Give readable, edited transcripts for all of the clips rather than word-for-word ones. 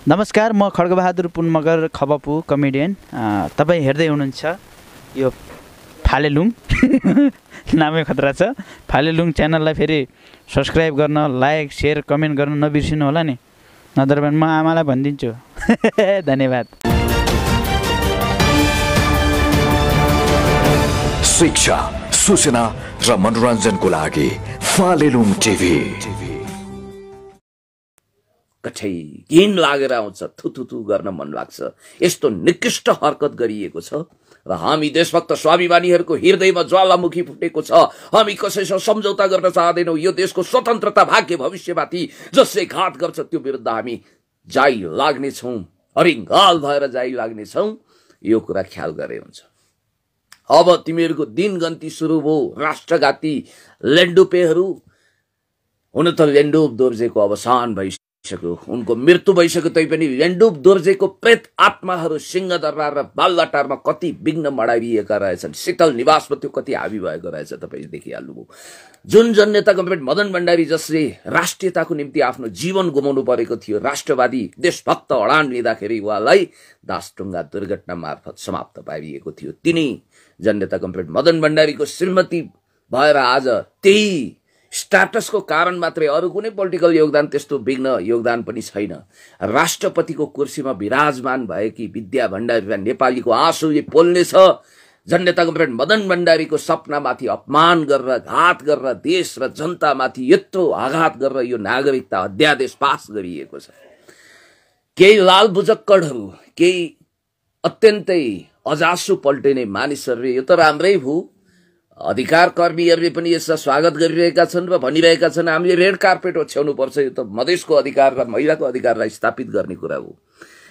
नमस्कार, म खड्गबहादुर पुन मगर खबपु कमेडियन। तपाईँ हेर्दै हुनुहुन्छ यो फालेलुङ नामै खतरा छ। फालेलुङ च्यानललाई फेरि सब्सक्राइब गर्न, लाइक, सेयर, कमेन्ट गर्न नबिर्सिनु होला नि। नत्र भने म आमालाई भनिदिन्छु। धन्यवाद। शिक्षा, सूचना र मनोरञ्जनको लागि फालेलुङ टिभी। कठै घिन लागेर आउँछ, थुथुथु गर्न मन लाग्छ। यस्तो निकृष्ट हरकत गरिएको छ र हामी देशभक्त स्वाभिमानीहरूको हृदयमा ज्वालामुखी फुटेको छ। हामी कसैसँग सम्झौता गर्न चाहदैनौँ। यो देशको स्वतन्त्रता, भाग्य, भविष्यमाथि जसले घात गर्छ त्यो विरुद्ध हामी जाइ लाग्नेछौँ, हरिङ्गाल भएर जाइ लाग्नेछौँ। यो कुरा ख्याल गरे हुन्छ। अब तिमीहरूको दिनगन्ती सुरु भयो। राष्ट्रघाती लेन्डुपेहरू, हुन त लेन्डुप दोर्जेको अवसान भइसक्यो, उनको मृत्यु भइसक्यो। तैपनि लेन्डुप दोर्जेको प्रेत आत्माहरू सिंहदरबार र बालुवाटारमा कति विघ्न मडाइएका रहेछन्। शीतल निवासमा त्यो कति हाबी भएको रहेछ, तपाईँ देखिहाल्नुभयो। जुन जननेता कमरेड मदन भण्डारी, जसले राष्ट्रियताको निम्ति आफ्नो जीवन गुमाउनु परेको थियो, राष्ट्रवादी देशभक्त अडान लिँदाखेरि उहाँलाई दासढुङ्गा दुर्घटना मार्फत समाप्त पारिएको थियो। तिनी जननेता कमरेड मदन भण्डारीको श्रीमती भएर आज त्यही स्ट्याटसको कारण मात्रै, अरू कुनै पोलिटिकल योगदान, त्यस्तो विघ्न योगदान पनि छैन। राष्ट्रपतिको कुर्सीमा विराजमान भएकी विद्या भण्डारी नेपालीको आँसुले पोल्नेछ। जननेता कमरेड मदन भण्डारीको सपनामाथि अपमान गरेर, घात गरेर, देश र जनतामाथि यत्रो आघात गरेर यो नागरिकता अध्यादेश पास गरिएको छ। केही लाल बुजक्कडहरू, केही अत्यन्तै अजासु पल्टिने मानिसहरूले यो त राम्रै भयो, अधिकार कर्मीहरूले पनि यसलाई स्वागत गरिरहेका छन् र भनिरहेका छन् हामीले रेड कार्पेट ओछ्याउनु पर्छ, यो त मधेसको अधिकार र महिलाको अधिकारलाई स्थापित गर्ने कुरा हो।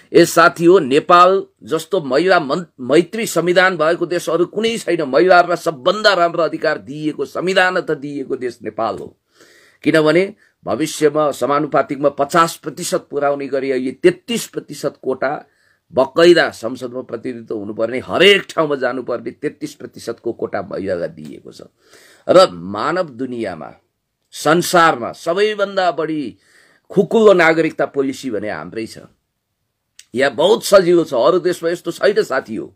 यस साथी हो, नेपाल जस्तो महिला मैत्री संविधान भएको देश अरू कुनै छैन। महिलाहरूलाई सबभन्दा राम्रो अधिकार दिएको, संविधान त दिएको देश नेपाल हो। किनभने भविष्यमा समानुपातिकमा 50% पुर्याउने गरी अहिले 33% कोटा बकैदा संसदमा प्रतिनिधित्व हुनुपर्ने, हरेक ठाउँमा जानुपर्ने 33%को कोटा महिलालाई दिएको छ। र मानव दुनियाँमा, संसारमा सबैभन्दा बढी खुकुलो नागरिकता पोलिसी भने हाम्रै छ। यहाँ बहुत सजिलो छ, अरू देशमा यस्तो छैन साथी हो।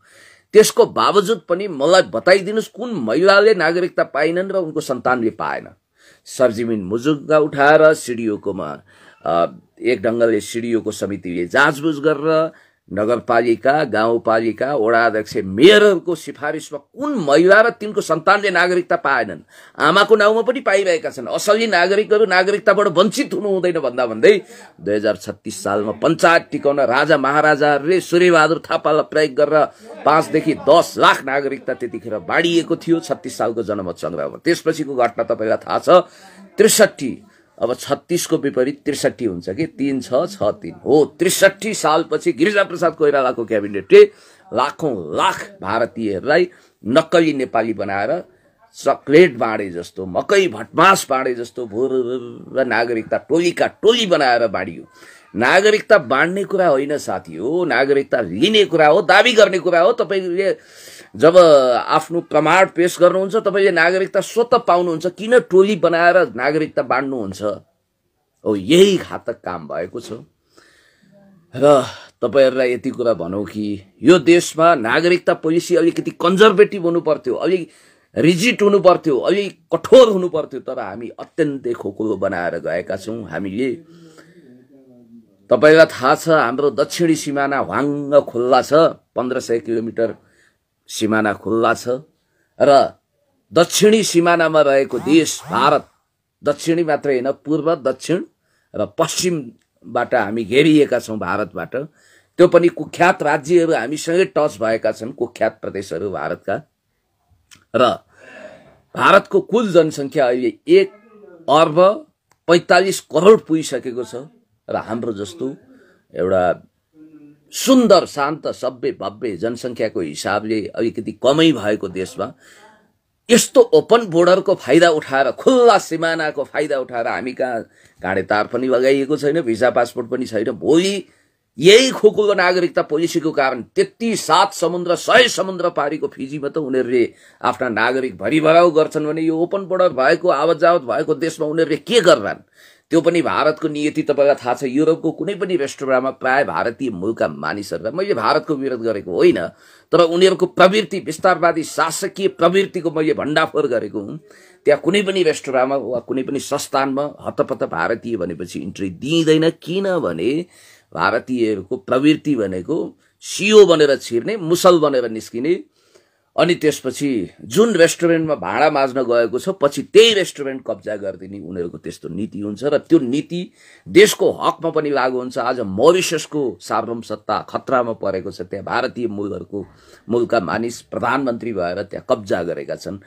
त्यसको बावजुद पनि मलाई बताइदिनुहोस् कुन महिलाले नागरिकता पाइनन् र उनको सन्तानले पाएन। सरजिमिन मुजुगा उठाएर सिडिओकोमा एक ढङ्गले सिडिओको समितिले जाँचबुझ गरेर नगरपालिका, गाउँपालिका, वडा अध्यक्ष, मेयरहरूको सिफारिसमा कुन महिला र तिनको सन्तानले नागरिकता पाएनन्। आमाको नाउँमा पनि पाइरहेका छन्। असली नागरिकहरू नागरिकताबाट वञ्चित हुनु हुँदैन भन्दा भन्दै 2036 सालमा पञ्चायत टिकाउन राजा महाराजाहरूले सूर्यबहादुर थापालाई प्रयोग गरेर 5 देखि 10 लाख नागरिकता त्यतिखेर बाँडिएको थियो 36 सालको जनमत सङ्ग्रहमा। त्यसपछिको घटना तपाईँलाई थाहा छ, 63। अब 36 को विपरीत 63 हुन्छ कि 3663 हो। 63 सालपछि गिरिजाप्रसाद कोइरालाको क्याबिनेटले लाखौं लाख भारतीयहरूलाई नक्कली नेपाली बनाएर चकलेट बाँडे जस्तो, मकै भटमास बाँडे जस्तो भुर नागरिकता टोलीका टोली बनाएर बाँडियो। नागरिकता बाँड्ने कुरा होइन साथी हो, नागरिकता लिने कुरा हो, दाबी गर्ने कुरा हो। तपाईँले जब आफ्नो प्रमाण पेश गर्नुहुन्छ, तपाईँले नागरिकता स्वतः पाउनुहुन्छ, किन टोली बनाएर नागरिकता बाँड्नुहुन्छ? हो, यही घातक काम भएको छ। र तपाईँहरूलाई यति कुरा भनौँ कि यो देशमा नागरिकता पोलिसी अलिकति कन्जर्भेटिभ हुनु पर्थ्यो, अलिक रिजिट हुनु पर्थ्यो, अलिक कठोर हुनु पर्थ्यो। तर हामी अत्यन्तै खोकुलो बनाएर गएका छौँ। हामीले, तपाईँलाई थाहा छ, हाम्रो दक्षिणी सिमाना ह्वाङ्ग खुल्ला छ, 1500 किलोमिटर सिमाना खुल्ला छ। र दक्षिणी सिमानामा रहेको देश भारत, दक्षिणी मात्रै होइन, पूर्व, दक्षिण र पश्चिमबाट हामी घेरिएका छौँ भारतबाट। त्यो पनि कुख्यात राज्यहरू हामीसँगै टच भएका छन्, कुख्यात प्रदेशहरू भारतका। र भारतको कुल जनसङ्ख्या अहिले 1 अर्ब 45 करोड पुगिसकेको छ। र हाम्रो जस्तो एउटा सुन्दर, शान्त, सभ्य, भव्य जनसङ्ख्याको हिसाबले अलिकति कमै भएको देशमा यस्तो ओपन बोर्डरको फाइदा उठाएर, खुल्ला सिमानाको फाइदा उठाएर हामी कहाँ काँडे तार पनि लगाइएको छैन, भिसा पासपोर्ट पनि छैन। भोलि यही खोकुलो नागरिकता पोलिसीको कारण त्यति 7 समुद्र 100 समुद्र पारीको फिजीमा त उनीहरूले आफ्ना नागरिक भरिभराउ गर्छन् भने यो ओपन बोर्डर भएको, आवत जावत भएको देशमा उनीहरूले के गर्छन्? त्यो पनि भारतको नीति तपाईलाई थाहा छ। युरोपको कुनै पनि रेस्टुरेन्टमा प्राय भारतीय मूलका मानिसहरुलाई, मैले भारतको विरोध गरेको होइन, तर उनीहरूको प्रवृत्ति, विस्तारवादी शासकीय प्रवृत्तिको मैले भण्डाफोर गरेको हुँ। त्यहाँ कुनै पनि रेस्टुरेन्टमा वा कुनै पनि संस्थानमा हतपत भारतीय भनेपछि इन्ट्री दिइँदैन, किनभने भारतीयहरूको प्रवृत्ति भनेको सियो बनेर छिर्ने, मुसल बनेर निस्किने, अनि त्यसपछि जुन रेस्टुरेन्टमा भाडा माझ्न गएको छ पछि त्यही रेस्टुरेन्ट कब्जा गरिदिने उनीहरूको त्यस्तो नीति हुन्छ र त्यो नीति देशको हकमा पनि लागू हुन्छ। आज मरिससको सार्वभौमसत्ता खतरामा परेको छ। त्यहाँ भारतीय मूलका मानिस प्रधानमन्त्री भएर त्यहाँ कब्जा गरेका छन्।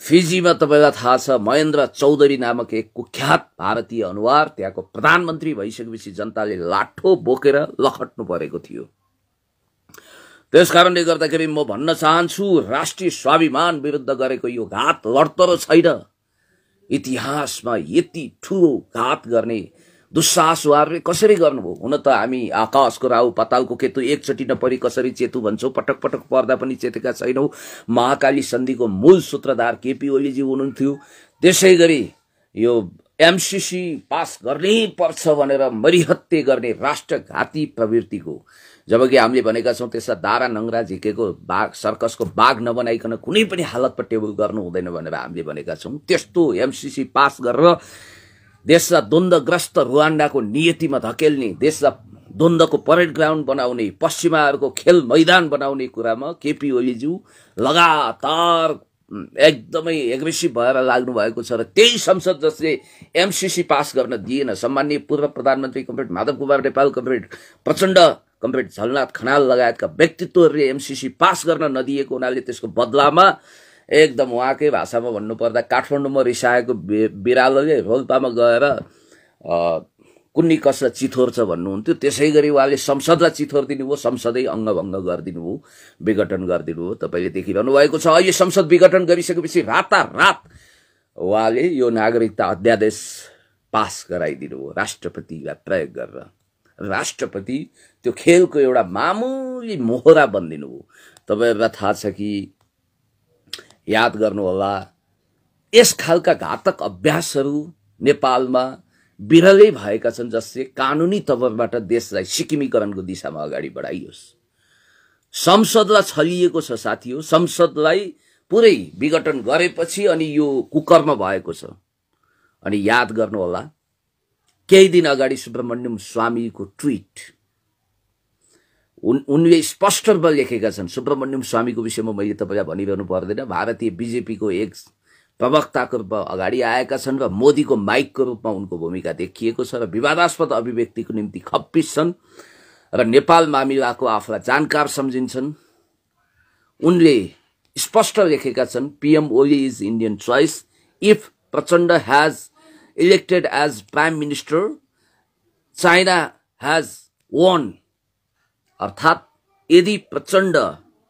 फिजीमा तपाईलाई थाहा छ महेन्द्र चौधरी नामक एक कुख्यात भारतीय अनुहार त्यहाँको प्रधानमन्त्री भइसकेपछि जनताले लाठो बोकेर लखट्नु परेको थियो। त्यसकारणले गर्दाखेरि म भन्न चाहन्छु, राष्ट्रिय स्वाभिमान विरुद्ध गरेको यो घात लड्तरो छैन। इतिहासमा यति ठुलो घात गर्ने दुस्साहस उहाँहरूले कसरी गर्नुभयो? हुन त हामी आकाशको राहु पातालको केतु एकचोटि नपरि कसरी चेतु भन्छौँ, पटक पटक पर्दा पनि चेतेका छैनौँ। महाकाली सन्धिको मूल सूत्रधार केपी ओलीजी हुनुहुन्थ्यो। त्यसै गरी यो एमसीसी पास गर्नै पर्छ भनेर मरिहत्ते गर्ने राष्ट्रघाती प्रवृत्तिको, जबकि हामीले भनेका छौँ त्यसलाई दारा नङ्ग्रा झिकेको बाघ, सर्कसको बाघ नबनाइकन कुनै पनि हालतमा टेबल गर्नु हुँदैन भनेर हामीले भनेका छौँ। त्यस्तो एमसीसी पास गरेर देशलाई द्वन्द्वग्रस्त रुवान्डाको नियतिमा धकेल्ने, देशलाई द्वन्द्वको परेड ग्राउन्ड बनाउने, पश्चिमाहरूको खेल मैदान बनाउने कुरामा केपी ओलीज्यू लगातार एकदमै एग्रेसिभ भएर लाग्नु भएको छ। र त्यही संसद जसले एमसीसी पास गर्न दिएन, सम्माननीय पूर्व प्रधानमन्त्री comrade Madhav Kumar Nepal, comrade Prachanda, comrade Jhalanath Khanal लगायतका व्यक्तित्वहरूले एमसीसी पास गर्न नदिएको हुनाले त्यसको बदलामा एकदम उहाँकै भाषामा भन्नुपर्दा काठमाडौँमा रिसाएको बिरालोले रोल्पामा गएर कुन्नी कसलाई चिथोर्छ भन्नुहुन्थ्यो। त्यसै गरी उहाँले संसदलाई चिथोर दिनुभयो, संसदै अङ्गभङ्ग गरिदिनु भयो, विघटन गरिदिनु भयो। तपाईँले देखिरहनु भएको छ। अहिले संसद विघटन गरिसकेपछि रातारात उहाँले यो नागरिकता अध्यादेश पास गराइदिनु भयो राष्ट्रपतिलाई प्रयोग गरेर। राष्ट्रपति त्यो खेलको एउटा मामुली मोहरा बनिदिनु भयो। तपाईँहरूलाई थाहा छ कि, याद गर्नुहोला, यस खालका घातक अभ्यासहरू नेपालमा बिरलै भएका छन् जसले कानुनी तवरबाट देशलाई सिक्किमीकरणको दिशामा अगाडि बढाइयोस्। संसदलाई छलिएको छ साथीहो। संसदलाई पुरै विघटन गरेपछि अनि यो कुकर्म भएको छ। अनि याद गर्नुहोला, केही दिन अगाडि सुब्रमण्यम स्वामीको ट्विट, उनले स्पष्ट रूपमा लेखेका छन्। सुब्रमण्यम स्वामीको विषयमा मैले तपाईँलाई भनिरहनु पर्दैन। भारतीय बीजेपीको एक प्रवक्ताको रूपमा अगाडि आएका छन् र मोदीको माइकको रूपमा उनको भूमिका देखिएको छ र विवादास्पद अभिव्यक्तिको निम्ति खप्पिस छन् र नेपाल मामिलाको आफूलाई जानकार सम्झिन्छन्। उनले स्पष्ट लेखेका छन्, PM Oli is Indian choice if Prachanda has elected as prime minister, China has won. अर्थात यदि प्रचण्ड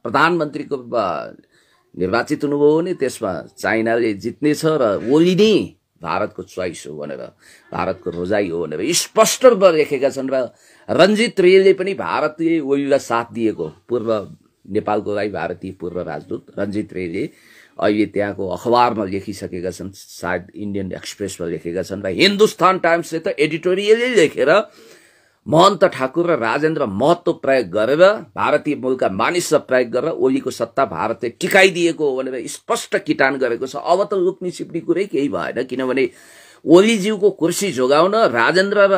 प्रधानमन्त्रीको रूपमा निर्वाचित हुनुभयो भने त्यसमा चाइनाले जित्नेछ र ओली नै भारतको चोइस हो भनेर, भारतको रोजाइ हो भनेर स्पष्ट रूपमा लेखेका छन्। र रञ्जित रेलले पनि भारतीय ओलीलाई साथ दिएको, पूर्व नेपालको लागि भारतीय पूर्व राजदूत रञ्जित रेलले अहिले त्यहाँको अखबारमा लेखिसकेका छन्, सायद इन्डियन एक्सप्रेसमा लेखेका छन्। र हिन्दुस्तान टाइम्सले त एडिटोरियलै लेखेर महन्त ठाकुर र राजेन्द्र महतो प्रयोग गरेर, भारतीय मूलका मानिसलाई प्रयोग गरेर ओलीको सत्ता भारतले टिकाइदिएको हो भनेर स्पष्ट किटान गरेको छ। अब त लुक्नी छिप्ने कुरै केही भएन, किनभने ओलीज्यूको कुर्सी जोगाउन राजेन्द्र र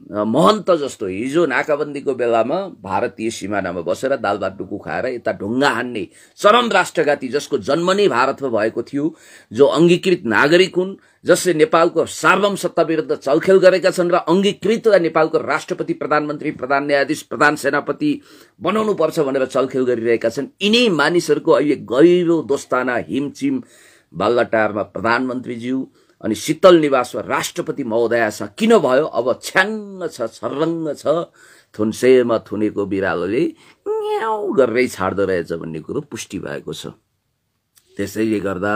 महन्त जस्तो हिजो नाकाबन्दीको बेलामा भारतीय सिमानामा बसेर दाल भात डुकु खाएर यता ढुङ्गा हान्ने चरम राष्ट्रघाती, जसको जन्म नै भारतमा भएको थियो, जो अङ्गीकृत नागरिक हुन्, जसले नेपालको सार्वभौमसत्ता विरुद्ध चलखेल गरेका छन् र अङ्गीकृतलाई नेपालको राष्ट्रपति, प्रधानमन्त्री, प्रधान न्यायाधीश, प्रधान सेनापति बनाउनु पर्छ भनेर चलखेल गरिरहेका छन्। यिनै मानिसहरूको अहिले गहिरो दोस्ताना हिमचिम बाल्लाटारमा प्रधानमन्त्रीज्यू अनि शीतल निवासमा राष्ट्रपति महोदयसँग किन भयो? अब छ्याङ्ग छ, छर्रङ्ग छ, थुन्सेमा थुनेको बिरालोले न्याउ गरेरै छाड्दो रहेछ भन्ने कुरो पुष्टि भएको छ। त्यसैले गर्दा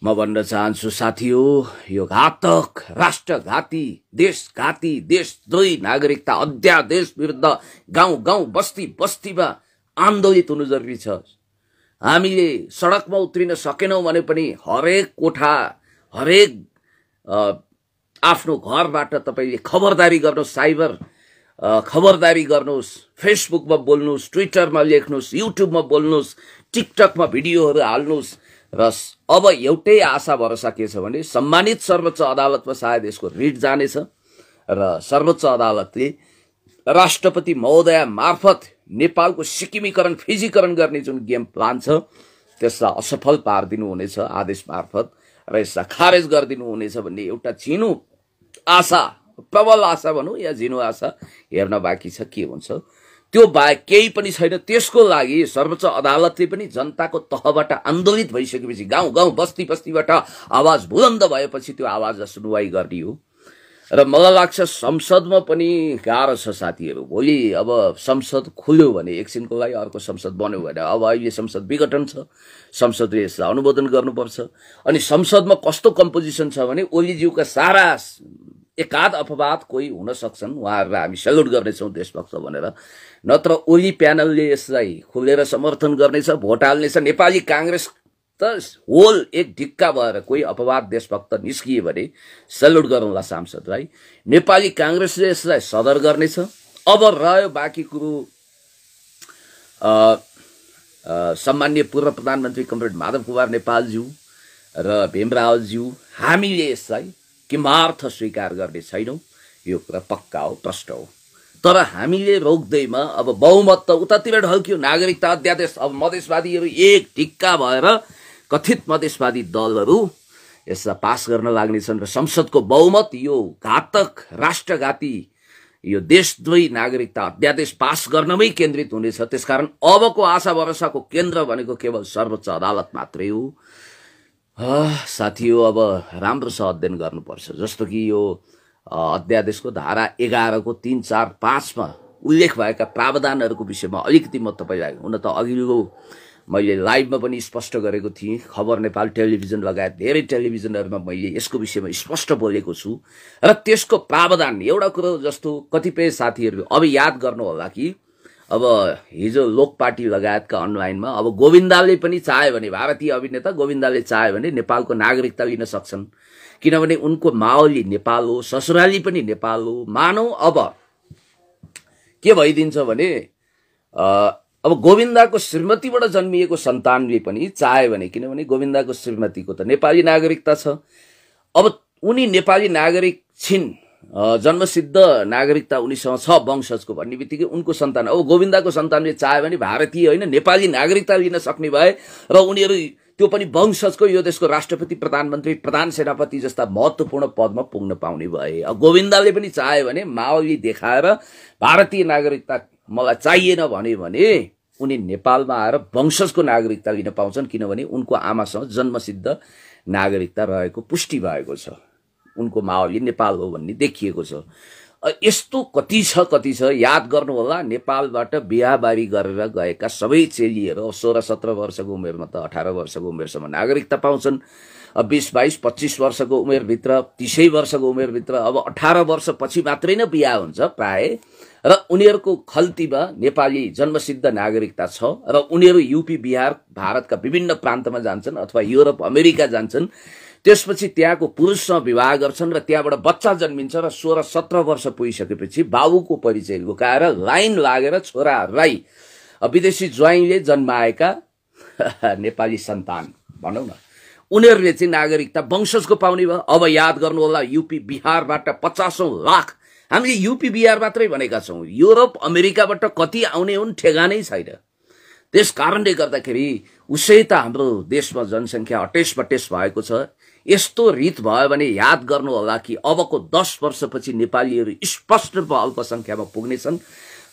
म भन्न चाहन्छु साथीहो, यो घातक राष्ट्रघाती, देशघाती, देशद्रोही नागरिकता अध्यादेश विरुद्ध गाउँ गाउँ बस्ती बस्तीमा आन्दोलित हुनु जरुरी छ। हामीले सडकमा उत्रिन सकेनौं भने पनि हरेक कोठा, हरेक आफ्नो घरबाट तपाईले खबरदारी गर्नुहोस्, साइबर खबरदारी गर्नुहोस्, फेसबुकमा बोल्नुहोस्, ट्विटरमा लेख्नुहोस्, युट्युबमा बोल्नुहोस्, टिकटकमा भिडियोहरू हाल्नुहोस्। र अब एउटै आशा भरोसा के छ भने सम्मानित सर्वोच्च अदालतमा सायद यसको रिट जानेछ र सर्वोच्च अदालतले राष्ट्रपति महोदय मार्फत नेपालको सिक्किमीकरण, फिजीकरण गर्ने जुन गेम प्लान छ त्यसलाई असफल पारिदिनु हुनेछ आदेश मार्फत र यसलाई खारेज गरिदिनु हुनेछ भन्ने एउटा झिनो आशा, प्रबल आशा भनौँ या झिनो आशा हेर्न बाँकी छ। के हुन्छ त्यो बाहेक केही पनि छैन। त्यसको लागि सर्वोच्च अदालतले पनि जनताको तहबाट आन्दोलित भइसकेपछि, गाउँ गाउँ बस्ती बस्तीबाट आवाज बुलन्द भएपछि त्यो आवाजलाई सुनवाई गर्ने हो। र मलाई लाग्छ संसदमा पनि गाह्रो छ साथीहरू। भोलि अब संसद खुल्यो भने एकछिनको लागि अर्को संसद बन्यो भने, अब अहिले संसद विघटन छ, संसदले यसलाई अनुमोदन गर्नुपर्छ। अनि संसदमा कस्तो कम्पोजिसन छ भने ओलीज्यूका सारा एकाध अपवाद कोही हुन सक्छन्, उहाँहरूलाई हामी सेल्युट गर्नेछौँ देशभक्त भनेर, नत्र ओली प्यानलले यसलाई खुलेर समर्थन गर्नेछ, भोट हाल्नेछ। नेपाली काङ्ग्रेस त होल एक ढिक्का भएर कोही अपवाद देशभक्त निस्किए भने सेल्युट गरौँला सांसदलाई। नेपाली काङ्ग्रेसले यसलाई सदर गर्नेछ। अब रह्यो बाँकी कुरो, सम्माननीय पूर्व प्रधानमन्त्री कमरेड माधव कुमार नेपालज्यू र भीमरावज्यू, हामीले यसलाई किमार्थ स्वीकार गर्ने छैनौँ, यो कुरा पक्का हो, प्रष्ट हो। तर हामीले रोक्दैमा अब बहुमत त उतातिर ढल्क्यो, नागरिकता अध्यादेश। अब मधेसवादीहरू एक ढिक्का भएर, कथित मधेसवादी दलहरू यसलाई पास गर्न लाग्नेछन् र संसदको बहुमत यो घातक, राष्ट्रघाती, यो देशद्रोही नागरिकता अध्यादेश पास गर्नमै केन्द्रित हुनेछ। त्यसकारण अबको आशा भरोसाको केन्द्र भनेको केवल सर्वोच्च अदालत मात्रै हो। साथीहो, अब राम्रोसँग अध्ययन गर्नुपर्छ। जस्तो कि यो अध्यादेशको धारा 11 को 3, 4, 5 मा उल्लेख भएका प्रावधानहरूको विषयमा अलिकति म तपाईँलाई, हुन त अघिल्लो मैले लाइभमा पनि स्पष्ट गरेको थिएँ, खबर नेपाल टेलिभिजन लगायत धेरै टेलिभिजनहरूमा मैले यसको विषयमा स्पष्ट बोलेको छु। र त्यसको प्रावधान एउटा कुरो, जस्तो कतिपय साथीहरू अब याद गर्नु होला कि अब हिजो लोक पार्टी लगायतका अनलाइनमा अब गोविन्दाले पनि चाह्यो भने, भारतीय अभिनेता गोविन्दाले चाह्यो भने नेपालको नागरिकता लिन सक्छन्, किनभने उनको मावली नेपाल हो, ससुराली पनि नेपाल हो। मानौ अब के भइदिन्छ भने अब गोविन्दाको श्रीमतीबाट जन्मिएको सन्तानले पनि चाह्यो भने, किनभने गोविन्दाको श्रीमतीको त नेपाली नागरिकता छ, अब उनी नेपाली नागरिक छिन्, जन्मसिद्ध नागरिकता उनीसँग छ वंशजको भन्ने बित्तिकै उनको सन्तान, अब गोविन्दाको सन्तानले चाह्यो भने भारतीय होइन नेपाली नागरिकता लिन सक्ने भए र उनीहरू त्यो पनि वंशजको, यो देशको राष्ट्रपति, प्रधानमन्त्री, प्रधान सेनापति जस्ता महत्त्वपूर्ण पदमा पुग्न पाउने भए। अब गोविन्दाले पनि चाह्यो भने मावली देखाएर भारतीय नागरिकता मलाई चाहिएन भने उनी नेपालमा आएर वंशजको नागरिकता लिन पाउँछन्, किनभने उनको आमासँग जन्मसिद्ध नागरिकता रहेको पुष्टि भएको छ, उनको मावली नेपाल हो भन्ने देखिएको छ। यस्तो कति छ याद गर्नु होला। नेपालबाट बिहाबारी गरेर गएका सबै चेलीहरू 16-17 वर्षको उमेरमा त 18 वर्षको उमेरसम्म नागरिकता पाउँछन्। 20-22, 25 वर्षको उमेरभित्र, 30 वर्षको उमेरभित्र, अब 18 वर्षपछि मात्रै नै बिहा हुन्छ प्राय, र उनीहरूको खल्तीमा नेपाली जन्मसिद्ध नागरिकता छ र उनीहरू यूपी, बिहार, भारतका विभिन्न प्रान्तमा जान्छन् अथवा युरोप, अमेरिका जान्छन्। त्यसपछि त्यहाँको पुरुषसँग विवाह गर्छन् र त्यहाँबाट बच्चा जन्मिन्छ र 16-17 वर्ष पुगिसकेपछि बाबुको परिचय लुकाएर लाइन लागेर छोराहरूलाई विदेशी ज्वाइँले जन्माएका नेपाली सन्तान भनौँ न, उनीहरूले चाहिँ नागरिकता वंशजको पाउने भयो। अब याद गर्नु होला, यूपी, बिहारबाट 50 लाख, हामीले यूपी, बिहार मात्रै भनेका छौँ, युरोप, अमेरिकाबाट कति आउने हुन् ठेगानै छैन। त्यस कारणले गर्दाखेरि उसै त हाम्रो देशमा जनसङ्ख्या अटेस-बटेस भएको छ। यस्तो रीत भयो भने याद गर्नु होला कि अबको 10 वर्षपछि नेपालीहरू स्पष्ट रूपमा अल्पसङ्ख्यामा पुग्नेछन्।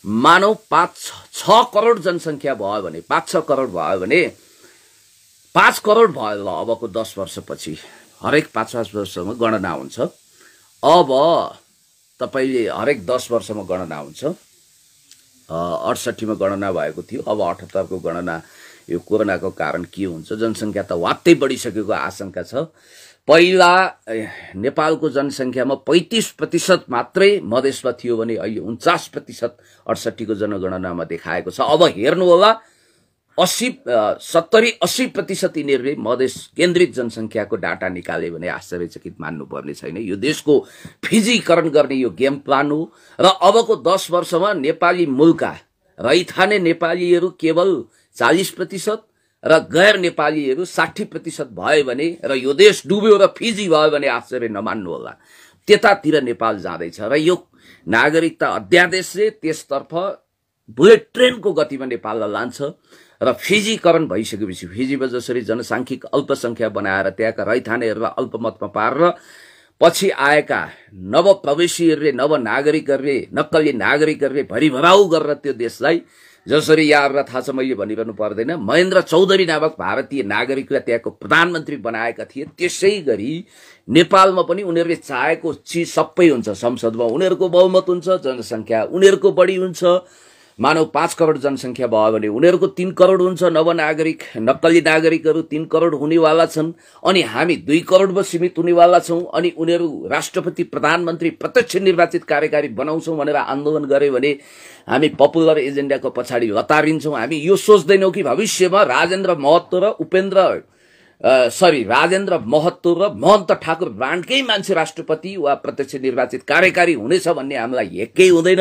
मानव 5-6 करोड जनसङ्ख्या भयो भने, 5-6 करोड भयो भने 5 करोड भयो ल अबको 10 वर्षपछि, हरेक 5-5 वर्षमा गणना हुन्छ। अब तपाईँले हरेक 10 वर्षमा गणना हुन्छ। 68 मा गणना भएको थियो, अब 78 को गणना यो कोरोनाको कारण के हुन्छ, जनसङ्ख्या त वात्तै बढिसकेको आशंका छ। पहिला नेपालको जनसङ्ख्यामा 35% मात्रै मधेसमा थियो भने अहिले 49% 68 को जनगणनामा देखाएको छ। अब हेर्नु होला, 70-80% यिनीहरूले मधेस केन्द्रित जनसङ्ख्याको डाटा निकाले भने आश्चर्यचकित मान्नुपर्ने छैन। यो देशको फिजीकरण गर्ने यो गेम प्लान हो र अबको 10 वर्षमा नेपाली मूलका रैथाने नेपालीहरू केवल 40% र गैर नेपालीहरू 60% भयो भने र यो देश डुब्यो र फिजी भयो भने आश्चर्य नमान्नु होला। त्यतातिर नेपाल जाँदैछ र यो नागरिकता अध्यादेशले त्यसतर्फ बुलेट ट्रेनको गतिमा नेपाललाई लान्छ र फिजीकरण भइसकेपछि फिजीमा जसरी जनसाङ्ख्यिक अल्पसङ्ख्या बनाएर त्यहाँका रैथानेहरूलाई अल्पमतमा पारेर पछि आएका नवप्रवेशीहरूले नवनागरिकहरूले नक्कली नागरिकहरूले भरिभराउ गरेर त्यो देशलाई जसरी यहाँहरूलाई थाहा छ मैले भनिरहनु पर्दैन महेन्द्र चौधरी नामक भारतीय नागरिकलाई त्यहाँको प्रधानमन्त्री बनाएका थिए। त्यसै गरी नेपालमा पनि उनीहरूले चाहेको चिज सबै हुन्छ। संसदमा उनीहरूको बहुमत हुन्छ, जनसङ्ख्या उनीहरूको बढी हुन्छ। मानव 5 करोड जनसङ्ख्या भयो भने उनीहरूको 3 करोड हुन्छ। नवनागरिक नक्कली नागरिकहरू 3 करोड हुनेवाला छन् अनि हामी 2 करोडमा सीमित हुनेवाला छौँ। अनि उनीहरू राष्ट्रपति प्रधानमन्त्री प्रत्यक्ष निर्वाचित कार्यकारी बनाउँछौँ भनेर आन्दोलन गरे भने हामी पपुलर एजेन्डाको पछाडि लतारिन्छौँ। हामी यो सोच्दैनौँ कि भविष्यमा राजेन्द्र महतो र महन्त ठाकुर ब्रान्डकै मान्छे राष्ट्रपति वा प्रत्यक्ष निर्वाचित कार्यकारी हुनेछ भन्ने हामीलाई हेक्कै हुँदैन।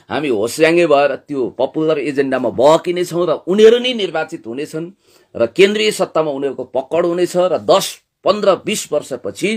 हामी होस्याङ्गे भएर त्यो पपुलर एजेन्डामा बहकी नै छौँ र उनीहरू नै निर्वाचित हुनेछन् र केन्द्रीय सत्तामा उनीहरूको पकड हुनेछ र 10-15-20 वर्षपछि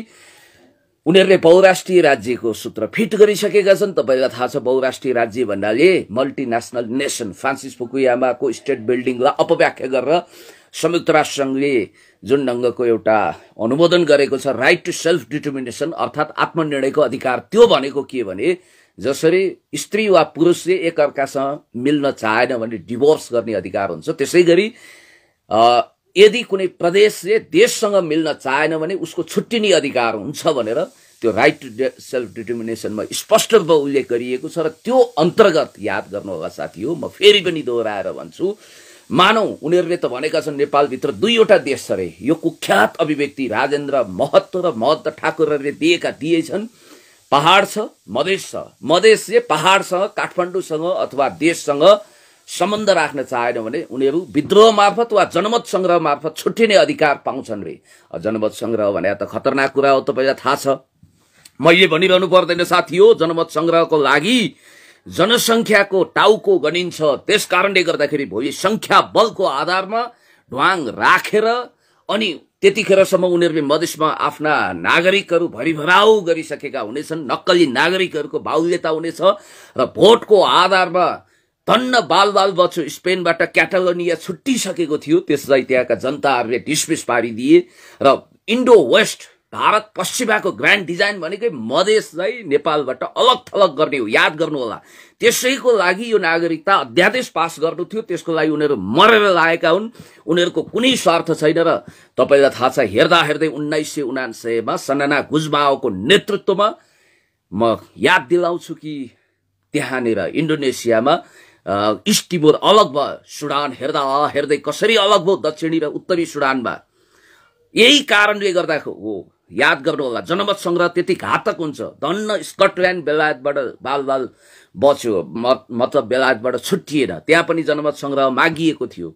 उनीहरूले बहुराष्ट्रिय राज्यको सूत्र फिट गरिसकेका छन्। तपाईँलाई थाहा छ बहुराष्ट्रिय राज्य भन्नाले मल्टिनेसनल नेसन। फ्रान्सिस फुकुयामाको स्टेट बिल्डिङलाई अपव्याख्या गरेर संयुक्त राष्ट्रसङ्घले जुन ढङ्गको एउटा अनुमोदन गरेको छ राइट टु सेल्फ डिटर्मिनेसन अर्थात् आत्मनिर्णयको अधिकार, त्यो भनेको के भने जसरी स्त्री वा पुरुषले एकअर्कासँग मिल्न चाहेन भने डिभोर्स गर्ने अधिकार हुन्छ, त्यसै गरी यदि कुनै प्रदेशले देशसँग मिल्न चाहेन भने उसको छुट्टिने अधिकार हुन्छ भनेर त्यो राइट टु सेल्फ डिटर्मिनेसनमा स्पष्ट रूपमा उल्लेख गरिएको छ। र त्यो अन्तर्गत याद गर्नुहोला साथी हो, म फेरि पनि दोहोऱ्याएर भन्छु, मानौ उनीहरूले त भनेका छन् नेपालभित्र 2वटा देश छ रे। यो कुख्यात अभिव्यक्ति राजेन्द्र महतो र महन्त ठाकुरहरूले दिएछन्। पहाड छ, मधेस छ। मधेसले पहाडसँग काठमाडौँसँग अथवा देशसँग सम्बन्ध राख्न चाहेन भने उनीहरू विद्रोह मार्फत वा जनमत संग्रह मार्फत छुट्टिने अधिकार पाउँछन् रे। जनमत संग्रह भने त खतरनाक कुरा हो, तपाईँलाई थाहा छ। मैले भनिरहनु पर्दैन साथी हो, जनमत संग्रहको लागि जनसङ्ख्याको टाउको गनिन्छ। त्यस कारणले गर्दाखेरि भोलि संख्या बलको आधारमा ढ्वाङ राखेर अनि त्यतिखेरसम्म उनीहरूले मधेसमा आफ्ना नागरिकहरू भरिभराउ गरिसकेका हुनेछन्। नक्कली नागरिकहरूको बाहुल्यता हुनेछ र भोटको आधारमा धन्न बाल बच्चो स्पेनबाट क्याटालोनिया छुट्टिसकेको थियो, त्यसलाई त्यहाँका जनताहरूले डिसमिस पारिदिए र इन्डो वेस्ट भारत पश्चिमाको ग्रान्ड डिजाइन भनेकै मधेसलाई नेपालबाट अलग थलग गर्ने हो, याद गर्नु होला। त्यसैको लागि यो नागरिकता अध्यादेश पास गर्नु थियो, त्यसको लागि उनीहरू मरेर लागेका हुन्। उनीहरूको कुनै स्वार्थ छैन र तपाईँलाई थाहा छ हेर्दा 1979मा सनाना गुजमाओको नेतृत्वमा म याद दिलाउँछु कि त्यहाँनिर इन्डोनेसियामा इस्ट टिमोर अलग भयो, सुडान हेर्दै कसरी अलग भयो दक्षिणी र उत्तरी सुडानमा। यही कारणले गर्दा हो, याद गर्नु होला, जनमत संग्रह त्यति घातक हुन्छ। धन्न स्कटल्यान्ड बेलायतबाट बाल बच्यो, मतलब बेलायतबाट छुट्टिएन, त्यहाँ पनि जनमत संग्रह मागिएको थियो।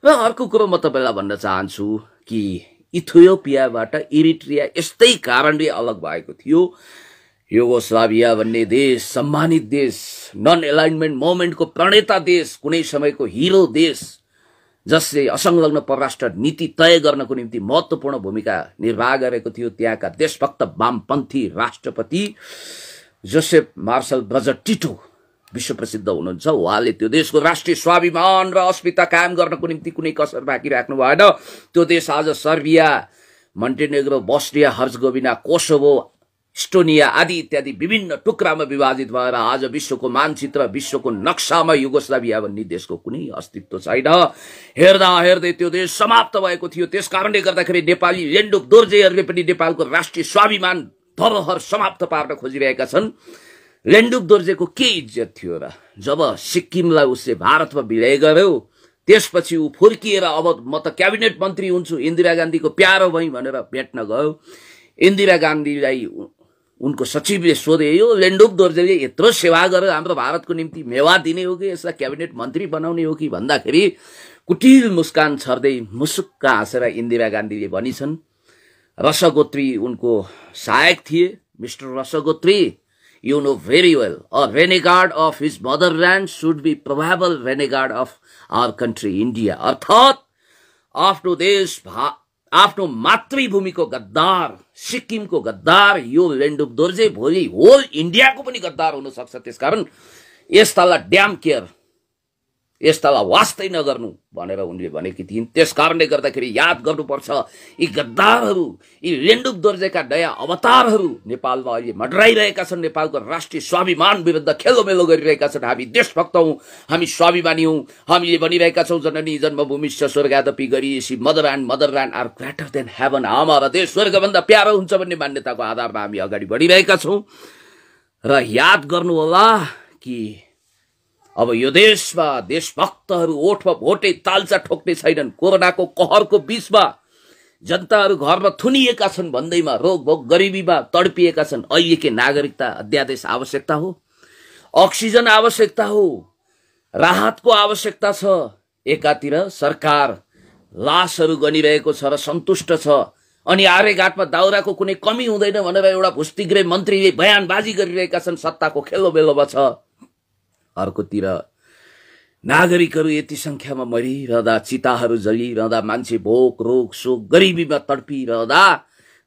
र अर्को कुरो म तपाईँलाई भन्न चाहन्छु कि इथियोपियाबाट इरिट्रिया यस्तै कारणले अलग भएको थियो। युगोस्लाभिया भन्ने देश सम्मानित देश, नन एलाइनमेन्ट मोभमेन्टको प्रणेता देश, कुनै समयको हिरो देश जसले असंलग्न परराष्ट्र नीति तय गर्नको निम्ति महत्त्वपूर्ण भूमिका निर्वाह गरेको थियो। त्यहाँका देशभक्त वामपन्थी राष्ट्रपति जोसेफ मार्शल ब्रजर टिटो विश्व प्रसिद्ध हुनुहुन्छ। उहाँले त्यो देशको राष्ट्रिय स्वाभिमान र अस्मिता कायम गर्नको निम्ति कुनै कसर बाँकी राख्नु भएन। त्यो देश आज सर्बिया, मन्टेनेग्रो, बस्निया हर्जगोभिना, कोसोभो, इस्टोनिया आदि इत्यादि विभिन्न टुक्रामा विभाजित भएर आज विश्वको मानचित्र, विश्वको नक्सामा युगोस्लाभिया भन्ने देशको कुनै अस्तित्व छैन। हेर्दै त्यो देश समाप्त भएको थियो। त्यस कारणले गर्दाखेरि नेपाली लेन्डुप दोर्जेहरूले पनि नेपालको राष्ट्रिय स्वाभिमान धरोहर समाप्त पार्न खोजिरहेका छन्। लेन्डुप दोर्जेको के इज्जत थियो र? जब सिक्किमलाई उसले भारतमा विलय गर्यो त्यसपछि ऊ फुर्किएर अब म त क्याबिनेट मन्त्री हुन्छु, इन्दिरा गान्धीको प्यारो भई भनेर भेट्न गयो। इन्दिरा गान्धीलाई उनको सचिवले सोधे, यो लेन्डुप दोर्जेले यत्रो सेवा गरेर हाम्रो भारतको निम्ति मेवा दिने हो कि यसलाई क्याबिनेट मन्त्री बनाउने हो कि भन्दाखेरि कुटिल मुस्कान छर्दै मुसुक्क हाँसेर इन्दिरा गान्धीले भनिछन्, रसगोत्री उनको सहायक थिए, mister रसगोत्री, you know very well, a renegade of his motherland should be probable renegade of our country, India. अर्थात आफ्नो मातृभूमिको गद्दार, सिक्किमको गद्दार यो लेन्डुप दोर्जे भोलि होल इन्डियाको पनि गद्दार हुन सक्छ। त्यसकारण यस्तालाई ड्याम केयर, यस्तालाई वास्तै नगर्नु भनेर उनले भनेकी थिइन्। त्यसकारणले गर्दाखेरि याद गर्नुपर्छ, यी गद्दारहरू, यी लेन्डुप दोर्जेका नयाँ अवतारहरू नेपालमा अहिले मडराइरहेका छन्, नेपालको राष्ट्रिय स्वाभिमान विरुद्ध खेलोमेलो गरिरहेका छन्। हामी देशभक्त हौँ, हामी स्वाभिमानी हौँ, हामीले भनिरहेका छौँ जननी जन्मभूमिश्च स्वर्गादपि गरिएसी motherland are greater than heaven. हाम्रो देश स्वर्गभन्दा प्यारो हुन्छ भन्ने मान्यताको आधारमा हामी अगाडि बढिरहेका छौँ। र याद गर्नु होला कि अब यो देशमा देशभक्तहरू ओठमा भोटे तालचा ठोक्ने छैनन्। कोरोनाको कहरको बीचमा जनताहरू घरमा थुनिएका छन् भन्दैमा, रोग भोग गरिबीमा तडपिएका छन्। अहिले के नागरिकता अध्यादेश आवश्यकता हो, अक्सिजन आवश्यकता हो, राहतको आवश्यकता छ। एकातिर सरकार लासहरू गनिरहेको छ र सन्तुष्ट छ, अनि आर्यघाटमा दाउराको कुनै कमी हुँदैन भनेर एउटा भुस्तिग्रे मन्त्रीले बयानबाजी गरिरहेका छन्, सत्ताको खेलोमेलोमा छ। अर्कोतिर नागरिकहरू यति संख्यामा मरिरहँदा, चिताहरू जलिरहँदा, मान्छे भोक रोग शोक गरिबीमा तडपिरहँदा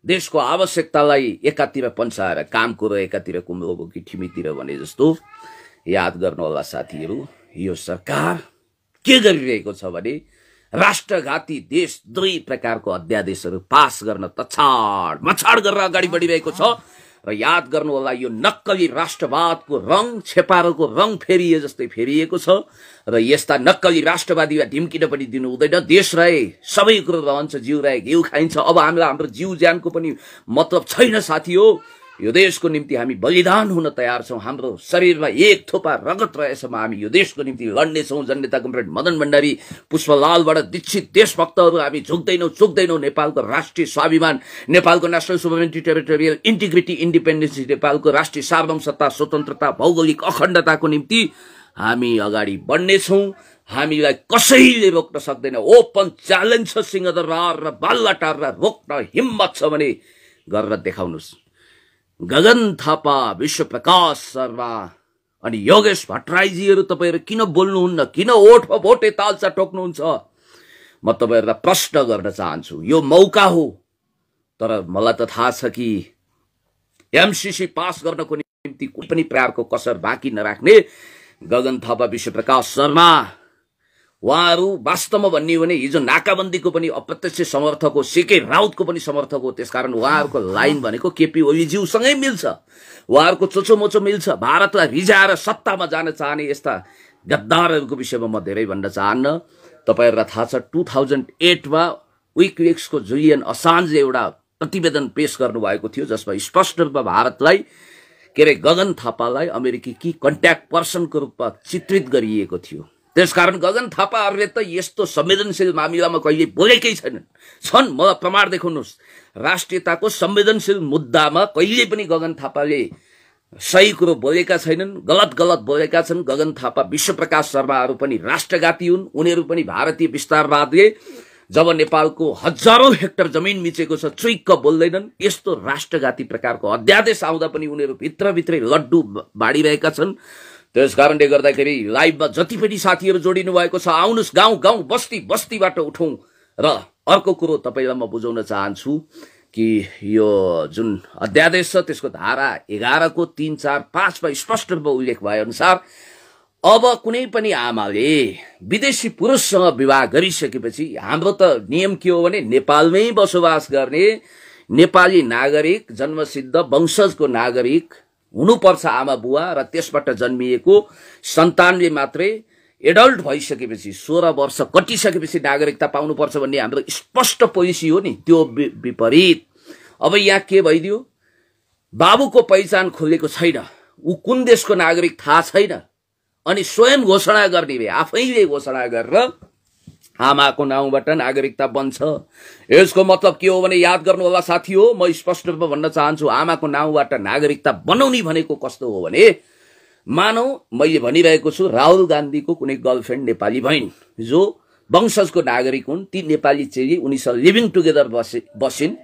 देशको आवश्यकतालाई एकातिर पन्छाएर कामको र एकातिर कुम्लोबोकी ठिमीतिर भने जस्तो याद गर्नु होला साथीहरू। यो सरकार के गरिरहेको छ भने राष्ट्रघाती देशद्रोही प्रकारको अध्यादेशहरू पास गर्न तछाड मछाड गरेर अगाडि बढिरहेको छ। र याद गर्नु होला, यो नक्कली राष्ट्रवादको रङ, छेपारोको रङ फेरिए जस्तै फेरिएको छ। र यस्ता नक्कली राष्ट्रवादीलाई ढिम्किन पनि दिनु हुँदैन। देश रहे सबै कुरो रहन्छ, जिउ रहे घिउ खाइन्छ। अब हामीलाई हाम्रो जिउ ज्यानको पनि मतलब छैन साथी हो। यो देशको निम्ति हामी बलिदान हुन तयार छौँ। हाम्रो शरीरमा एक थोपा रगत रहेसम्म हामी यो देशको निम्ति लड्नेछौँ। जननेता कमरेड मदन भण्डारी, पुष्पलालबाट दीक्षित देशभक्तहरू हामी चुक्दैनौँ। नेपालको राष्ट्रिय स्वाभिमान, नेपालको national sovereignty, territorial integrity, independence, नेपालको राष्ट्रिय सार्वभौमसत्ता, स्वतन्त्रता, भौगोलिक अखण्डताको निम्ति हामी अगाडि बढ्नेछौँ। हामीलाई कसैले रोक्न सक्दैन। ओपन च्यालेन्ज छ सिंहदरबार र बालुवाटार, रोक्न हिम्मत छ भने गरेर देखाउनुहोस्। गगन थापा, विश्वप्रकाश शर्मा अनि योगेश भट्टराईजीहरू तपाईँहरू किन बोल्नुहुन्न, किन ओठमा भोटे तालचा टोक्नुहुन्छ? म तपाईँहरूलाई प्रश्न गर्न चाहन्छु। यो मौका हो, तर मलाई त थाहा छ कि एमसीसी पास गर्नको निम्ति कुनै पनि प्रकारको कसर बाँकी नराख्ने गगन थापा, विश्वप्रकाश शर्मा उहाँहरू वास्तवमा भन्ने हो भने हिजो नाकाबन्दीको पनि अप्रत्यक्ष समर्थक हो, सीके राउतको पनि समर्थक हो। त्यसकारण उहाँहरूको लाइन भनेको केपी ओलीज्यूसँगै मिल्छ, उहाँहरूको चोचोमोचो मिल्छ। भारतलाई रिझाएर सत्तामा जान चाहने यस्ता गद्दारहरूको विषयमा म धेरै भन्न चाहन्न। तपाईँहरूलाई थाहा छ 2008मा विकिलिक्सको जुलियन असान्जले एउटा प्रतिवेदन पेश गर्नुभएको थियो, जसमा स्पष्ट रूपमा भारतलाई के अरे गगन थापालाई अमेरिकी की कन्ट्याक्ट पर्सनको रूपमा चित्रित गरिएको थियो। त्यसकारण गगन थापाहरूले त यस्तो संवेदनशील मामिलामा कहिले बोलेकै छन्। मलाई प्रमाण देखाउनुहोस्। राष्ट्रियताको संवेदनशील मुद्दामा कहिले पनि गगन थापाले सही कुरो बोलेका छैनन्, गलत बोलेका छन्। गगन थापा, विश्वप्रकाश शर्माहरू पनि राष्ट्रघाती हुन्। उनीहरू पनि भारतीय विस्तारवादले जब नेपालको हजारौं हेक्टर जमिन मिचेको छ चुइक्क बोल्दैनन्। यस्तो राष्ट्रघाती प्रकारको अध्यादेश आउँदा पनि उनीहरू भित्रभित्रै लड्डु बाँडिरहेका छन्। त्यसकारणले गर्दाखेरि लाइभमा जति पनि साथीहरू जोडिनु भएको छ, आउनुहोस्, गाउँ बस्तीबाट उठौँ। र अर्को कुरो तपाईँलाई म बुझाउन चाहन्छु कि यो जुन अध्यादेश छ त्यसको धारा 11 को 3, 4, 5 मा स्पष्ट रूपमा उल्लेख भए अनुसार अब कुनै पनि आमाले विदेशी पुरुषसँग विवाह गरिसकेपछि हाम्रो त नियम के हो भने नेपालमै बसोबास गर्ने नेपाली नागरिक, जन्मसिद्ध वंशजको नागरिक हुनुपर्छ आमा बुवा, र त्यसबाट जन्मिएको सन्तानले मात्रै एडल्ट भइसकेपछि 16 वर्ष कटिसकेपछि नागरिकता पाउनुपर्छ भन्ने हाम्रो स्पष्ट पोलिसी हो नि। त्यो विपरीत अब यहाँ के भइदियो, बाबुको पहिचान खोलेको छैन, ऊ कुन देशको नागरिक थाहा छैन, अनि स्वयं घोषणा गर्ने भए आफैले घोषणा गरेर आमाको नाउँबाट नागरिकता बन्छ। यसको मतलब के हो भने याद गर्नु होला साथी हो, म स्पष्ट रूपमा भन्न चाहन्छु, आमाको नाउँबाट नागरिकता बनाउने भनेको कस्तो हो भने मानौ मैले भनिरहेको छु राहुल गान्धीको कुनै गर्लफ्रेन्ड नेपाली भइन् जो वंशजको नागरिक हुन्, ती नेपाली चेली उनीसँग लिभिङ टुगेदर बसिन्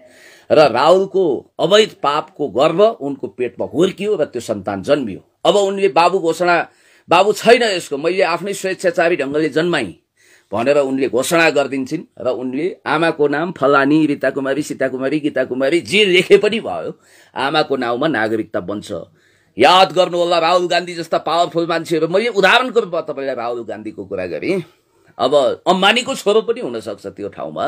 र राहुलको अवैध पापको गर्व उनको पेटमा हुर्कियो र त्यो सन्तान जन्मियो। अब उनले बाबु छैन यसको, मैले आफ्नै स्वेच्छाचारी ढंगले जन्माएँ भनेर उनले घोषणा गरिदिन्छन् र उनले आमाको नाम फलानी, रीता कुमारी, सीता कुमारी, गीता कुमारी जे लेखे पनि भयो, आमाको नाउँमा नागरिकता बन्छ। याद गर्नु होला राहुल गान्धी जस्ता पावरफुल मान्छेहरू, मैले उदाहरणको रूपमा तपाईलाई राहुल गान्धीको कुरा गरेँ, अब अम्बानीको छोरो पनि हुन सक्छ त्यो ठाउँमा,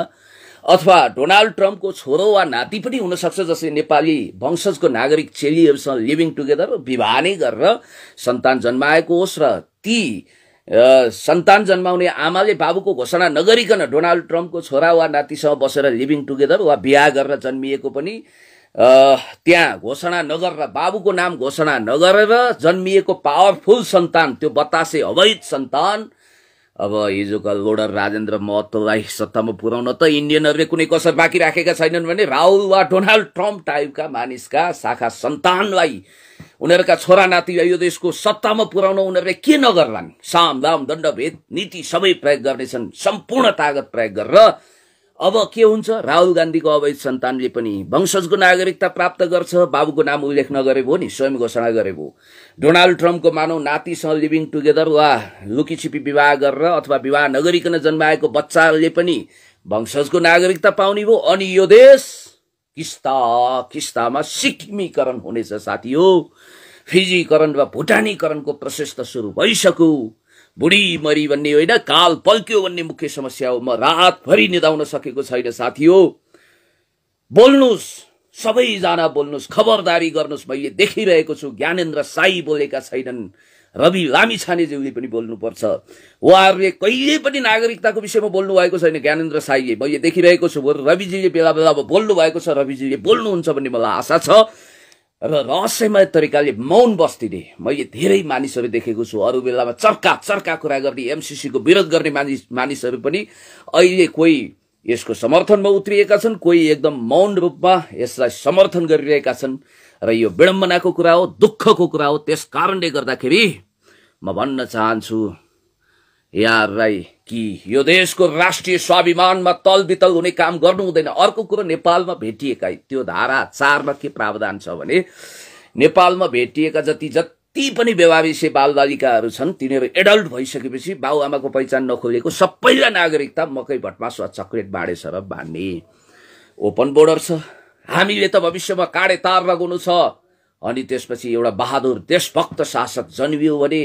अथवा डोनाल्ड ट्रम्पको छोरो वा नाति पनि हुन सक्छ जसले नेपाली वंशजको नागरिक चेलीहरूसँग लिभिङ टुगेदर विवाह नै गरेर सन्तान जन्माएको होस् र ती सन्तान जन्माउने आमाले बाबुको घोषणा नगरिकन डोनाल्ड ट्रम्पको छोरा वा नातिसँग बसेर लिभिङ टुगेदर वा बिहा गरेर जन्मिएको पनि त्यहाँ घोषणा नगरेर बाबुको नाम घोषणा नगरेर जन्मिएको पावरफुल सन्तान, त्यो बतासे अवैध सन्तान अब हिजोका लोडर राजेन्द्र महतोलाई सत्तामा पुर्याउन त इन्डियनहरूले कुनै कसर बाँकी राखेका छैनन् भने राहुल वा डोनाल्ड ट्रम्प टाइपका मानिसका शाखा सन्तानलाई, उनीहरूका छोरा नातिलाई यो देशको सत्तामा पुर्याउन उनीहरूले के नगर्लान्? साम दाम दण्ड भेद नीति सबै प्रयोग गर्नेछन्, सम्पूर्ण तागत प्रयोग गरेर। अब के हुन्छ, राहुल गान्धीको अवैध सन्तानले पनि वंशजको नागरिकता प्राप्त गर्छ, बाबुको नाम उल्लेख नगरेको नि, स्वयं घोषणा गरेको। डोनाल्ड ट्रम्पको मानव नातिसँग लिभिङ टुगेदर वा लुकीछिपी विवाह गरेर अथवा विवाह नगरिकन जन्माएको बच्चाले पनि वंशजको नागरिकता पाउने भयो। अनि यो देश किस्ता किस्तामा सिक्किमीकरण हुनेछ साथी हो। फिजीकरण वा भुटानीकरणको प्रोसेस त सुरु भइसक्यो। बुढी मरी भन्ने होइन, काल पल्क्यो भन्ने मुख्य समस्या हो। म रातभरि निदाउन सकेको छैन साथी हो। बोल्नुस्, सबैजना बोल्नुस्, खबरदारी गर्नुस्। मैले देखिरहेको छु ज्ञानेन्द्र साई बोलेका छैनन्, रवि लामिछानेज्यूले पनि बोल्नुपर्छ। उहाँहरूले कहिले पनि नागरिकताको विषयमा बोल्नु भएको छैन ज्ञानेन्द्र साईले, मैले देखिरहेको छु। रविजीले बेला बेलामा बोल्नु भएको छ, रविजीले बोल्नुहुन्छ भन्ने मलाई आशा छ। र रहस्यमय तरिकाले मौन बस्दिने मैले धेरै मानिसहरू देखेको छु। अरू बेलामा चर्का कुरा गर्ने, एमसीसीको विरोध गर्ने मानिसहरू पनि अहिले कोही यसको समर्थनमा उत्रिएका छन्, कोही एकदम मौन रूपमा यसलाई समर्थन गरिरहेका छन्। र यो विडम्बनाको कुरा हो, दुःखको कुरा हो। त्यस कारणले गर्दाखेरि म भन्न चाहन्छु यारलाई कि यो देशको राष्ट्रिय स्वाभिमानमा तलबितल हुने काम गर्नु हुँदैन। अर्को कुरो, नेपालमा भेटिएका त्यो धारा 4 मा के प्रावधान छ भने नेपालमा भेटिएका जति पनि बेवाविसे बालबालिकाहरू छन् तिनीहरू एडल्ट भइसकेपछि बाबुआमाको पहिचान नखोलेको सबैलाई नागरिकता मकै भटमास वा चक्लेट बाँडेछ र बाँड्ने ओपन बोर्डर छ। हामीले त भविष्यमा काँडे तार लगाउनु छ। अनि त्यसपछि एउटा बहादुर देशभक्त शासक जन्मियो भने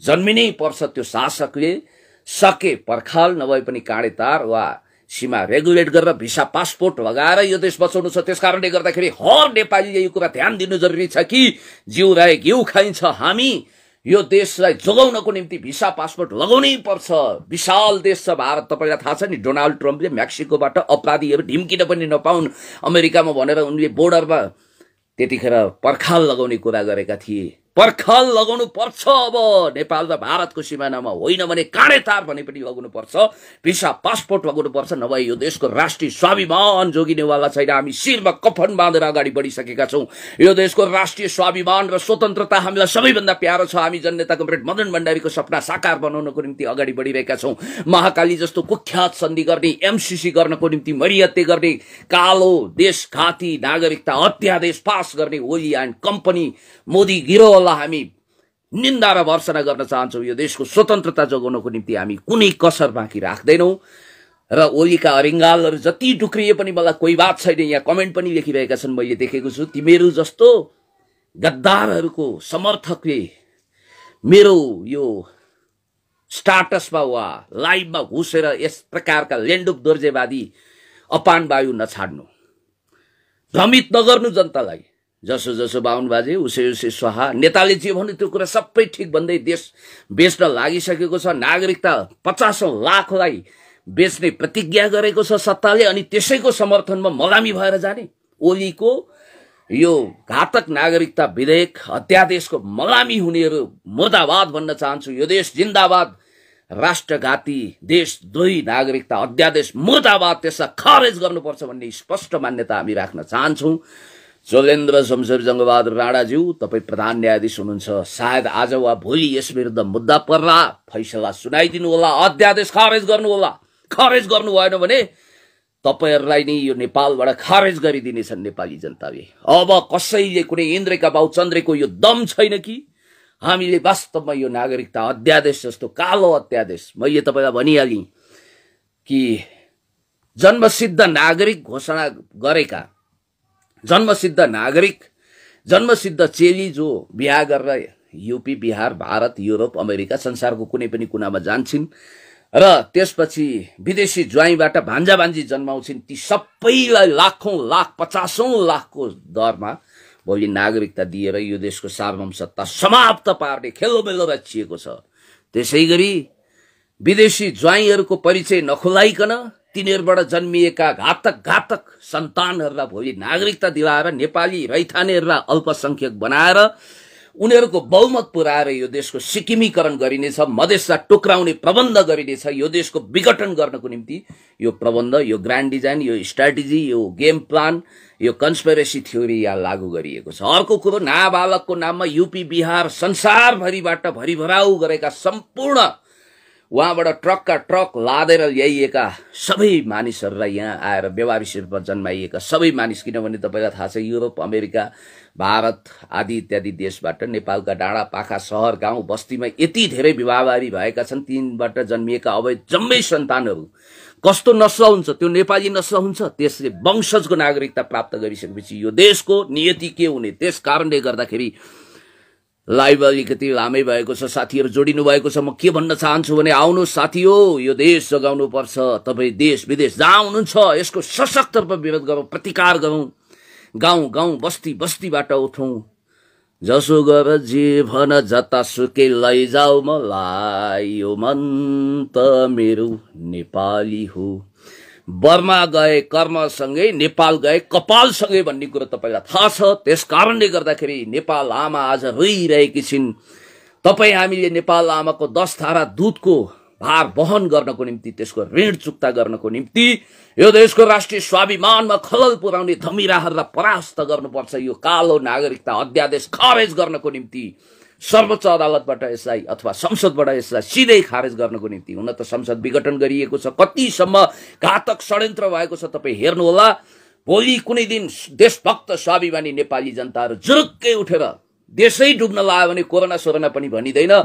जन्मिनै पर्छ। त्यो शासकले सके पर्खाल नभए पनि काँडे तार वा सीमा रेगुलेट गरेर भिसा पासपोर्ट लगाएर यो देश बचाउनु छ। त्यसकारणले गर्दाखेरि हर नेपालीले यो कुरा ध्यान दिनु जरुरी छ कि जिउ रहे घिउ खाइन्छ। हामी यो देशलाई जोगाउनको निम्ति भिसा पासपोर्ट लगाउनै पर्छ। विशाल देश छ भारत, तपाईलाई थाहा छ नि। डोनाल्ड ट्रम्पले मेक्सिकोबाट अपराधीहरू ढिम्किन पनि नपाउन् अमेरिकामा भनेर उनले बोर्डरमा त्यतिखेर पर्खाल लगाउने कुरा गरेका थिए। पर्खाल लगाउनु पर्छ। अब नेपाल र भारतको सिमानामा होइन भने काँडे तार भने पनि लगाउनु पर्छ, भिसा पासपोर्ट लगाउनु पर्छ। नभए यो देशको राष्ट्रिय स्वाभिमान जोगिनेवाला छैन। हामी शिरमा कफन बाँधेर अगाडि बढिसकेका छौँ। यो देशको राष्ट्रिय स्वाभिमान र स्वतन्त्रता हामीलाई सबैभन्दा प्यारो छ। हामी जननेता कमरेड मदन भण्डारीको सपना साकार बनाउनको निम्ति अगाडि बढिरहेका छौँ। महाकाली जस्तो कुख्यात सन्धि गर्ने, एमसीसी गर्नको निम्ति मरिहत्ते गर्ने, कालो देशघाती नागरिकता अध्यादेश पास गर्ने ओली एन्ड कम्पनी मोदी गिरोहलाई हामी निन्दा र भर्सना गर्न चाहन्छौँ। यो देशको स्वतन्त्रता जोगाउनको निम्ति हामी कुनै कसर बाँकी राख्दैनौँ। र ओलीका अरिङ्गालहरू जति डुक्रिए पनि मलाई कोही बात छैन। यहाँ कमेन्ट पनि लेखिरहेका छन्, मैले देखेको छु। तिमीहरू जस्तो गद्दारहरूको समर्थकले मेरो यो स्टाटसमा वा लाइभमा घुसेर यस प्रकारका लेन्डुप दोर्जेवादी अपान वायु नछाड्नु, भ्रमित नगर्नु जनतालाई। जसो जसो बाहुन बाजे उसै उसै स्वाहा। नेताले जे भन्नु त्यो कुरा सबै ठिक भन्दै देश बेच्न लागिसकेको छ। नागरिकता 50 लाखलाई बेच्ने प्रतिज्ञा गरेको छ सत्ताले। अनि त्यसैको समर्थनमा मलामी भएर जाने ओलीको यो घातक नागरिकता विधेयक अध्यादेशको मलामी हुनेहरू मुर्दाबाद भन्न चाहन्छु। यो देश जिन्दाबाद राष्ट्रघाती देशद्रोही नागरिकता अध्यादेश मुर्दाबाद त्यसलाई खारेज गर्नुपर्छ भन्ने स्पष्ट मान्यता हामी राख्न चाहन्छौँ। चोलेन्द्र शमशेर जङ्गबहादुर राणाज्यू, तपाईँ प्रधान न्यायाधीश हुनुहुन्छ, सायद आज वा भोलि यस विरुद्ध मुद्दा पर्ला, फैसला सुनाइदिनु होला, अध्यादेश खारेज गर्नु होला। खारेज गर्नु भएन भने तपाईहरुलाई नै यो नेपालबाट खारेज गरिदिनेछन् नेपाली जनताले। अब कसैले कुनै इन्द्रका बाउ चन्द्रको यो दम छैन कि हामीले वास्तवमा यो नागरिकता अध्यादेश जस्तो कालो अध्यादेश, मैले तपाईलाई भनिहालेँ कि जन्मसिद्ध नागरिक घोषणा गरेका जन्मसिद्ध चेली जो बिहा गरेर UP, Bihar, Bharat, Europe, America, संसारको कुनै पनि कुनामा जान्छन् र त्यसपछि विदेशी ज्वाइँबाट भान्जा भान्जी जन्माउँछिन्, ती सबैलाई लाखौं लाख 50औं लाखको दरमा भोलि नागरिकता दिएर यो देशको सार्वभौमसत्ता समाप्त पार्ने खेलोमेलो रचिएको छ। त्यसैगरी विदेशी ज्वाइँहरूको परिचय नखुलाइकन तिनीहरूबाट जन्मिएका घातक सन्तानहरूलाई भोलि नागरिकता दिलाएर नेपाली रैथानेहरूलाई अल्पसंख्यक बनाएर उनीहरूको बहुमत पुर्याएर यो देशको सिक्किमीकरण गरिनेछ, मधेसलाई टुक्राउने प्रबन्ध गरिनेछ। यो देशको विघटन गर्नको निम्ति यो प्रबन्ध, यो ग्रान्ड डिजाइन, यो स्ट्राटेजी, यो गेम प्लान, यो कन्स्पिरेसी थ्योरी यहाँ लागू गरिएको छ। अर्को कुरो, नाबालकको नाममा यूपी, बिहार, संसारभरिबाट भरिभराउ गरेका सम्पूर्ण वहाँबाट ट्रकका ट्रक लादेर ल्याइएका सबै मानिसहरूलाई यहाँ आएर व्यवहारिक रूपमा जन्माइएका सबै मानिस, किनभने तपाईलाई थाहा छ युरोप, अमेरिका, भारत आदि इत्यादि देशबाट नेपालका डाँडा पाखा शहर गाउँ बस्तीमा यति धेरै विवाहबारी भएका छन्, तिनबाट जन्मिएका अब जम्मै सन्तानहरू कस्तो नस्ल हुन्छ, त्यो नेपाली नस्ल हुन्छ। त्यसले वंशजको नागरिकता प्राप्त गरिसकेपछि यो देशको नियति के हुने, त्यस कारणले गर्दाखेरि लाइभ अलिकति लामै भएको छ, साथीहरू जोडिनु भएको छ। म के भन्न चाहन्छु भने आउनुहोस् साथी हो, यो देश जगाउनु पर्छ। तपाईँ देश विदेश जहाँ हुनुहुन्छ यसको सशक्त रूपमा विरोध गरौँ, प्रतिकार गरौँ, गाउँ गाउँ बस्ती बस्तीबाट उठौँ। जसो गर जे भन जतासुकै लैजाऊ मलाई, यो मन त मेरो नेपाली हो। बर्मा गए कर्मसँगै, नेपाल गए कपालसँगै भन्ने कुरो तपाईलाई थाहा छ। त्यस कारणले गर्दाखेरि नेपाल आमा आज रोइरहेकी छिन्। तपाईँ हामीले नेपाल आमाको 10 धारा दूधको भार वहन गर्नको निम्ति, त्यसको ऋण चुक्ता गर्नको निम्ति यो देशको राष्ट्रिय स्वाभिमानमा खलल पुर्याउने धमिराहरूलाई परास्त गर्नुपर्छ। यो कालो नागरिकता अध्यादेश खारेज गर्नको निम्ति सर्वोच्च अदालतबाट यसलाई अथवा संसदबाट यसलाई सिधै खारेज गर्नको निम्ति, हुन त संसद विघटन गरिएको छ, कतिसम्म घातक षड्यन्त्र भएको छ तपाईँ हेर्नुहोला। भोलि कुनै दिन देशभक्त स्वाभिमानी नेपाली जनताहरू जुरुक्कै उठेर देशै डुब्न लाग्यो भने कोरोना सोरोना पनि भनिँदैन,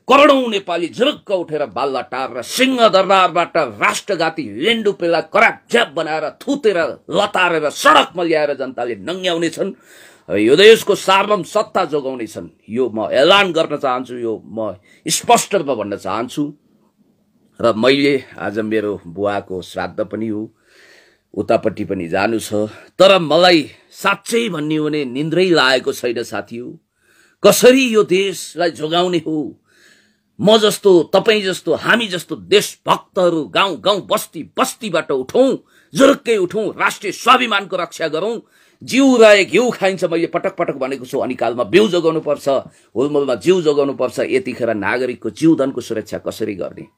करोडौं नेपाली जुरुक्क उठेर बाल्ला टार र सिंह दरबारबाट राष्ट्रघाती लेन्डुपेलाई करापझ्याप बनाएर थुतेर लतारेर सडकमा ल्याएर जनताले नङ्ग्याउनेछन्। यो देशको सार्वभौम सत्ता जोगाउनेछन्। यो म ऐलान गर्न चाहन्छु, यो म स्पष्ट रूपमा भन्न चाहन्छु। र मैले आज मेरो बुवाको श्राद्ध पनि हो, उतापट्टि पनि जानु छ, तर मलाई साँच्चै भन्ने हो भने निन्द्रै लागेको छैन साथी हो। कसरी यो देशलाई जोगाउने हो? म जस्तो, तपाईँ जस्तो, हामी जस्तो देशभक्तहरू गाउँ गाउँ बस्ती बस्तीबाट उठौँ, जुरुक्कै उठौँ, राष्ट्रिय स्वाभिमानको रक्षा गरौँ। जिउ रहे घिउ खाइन्छ, मैले पटक पटक भनेको छु। अनिकालमा बिउ जोगाउनु पर्छ, हुलमुलमा जिउ जोगाउनु पर्छ। यतिखेर नागरिकको जीवधनको सुरक्षा कसरी गर्ने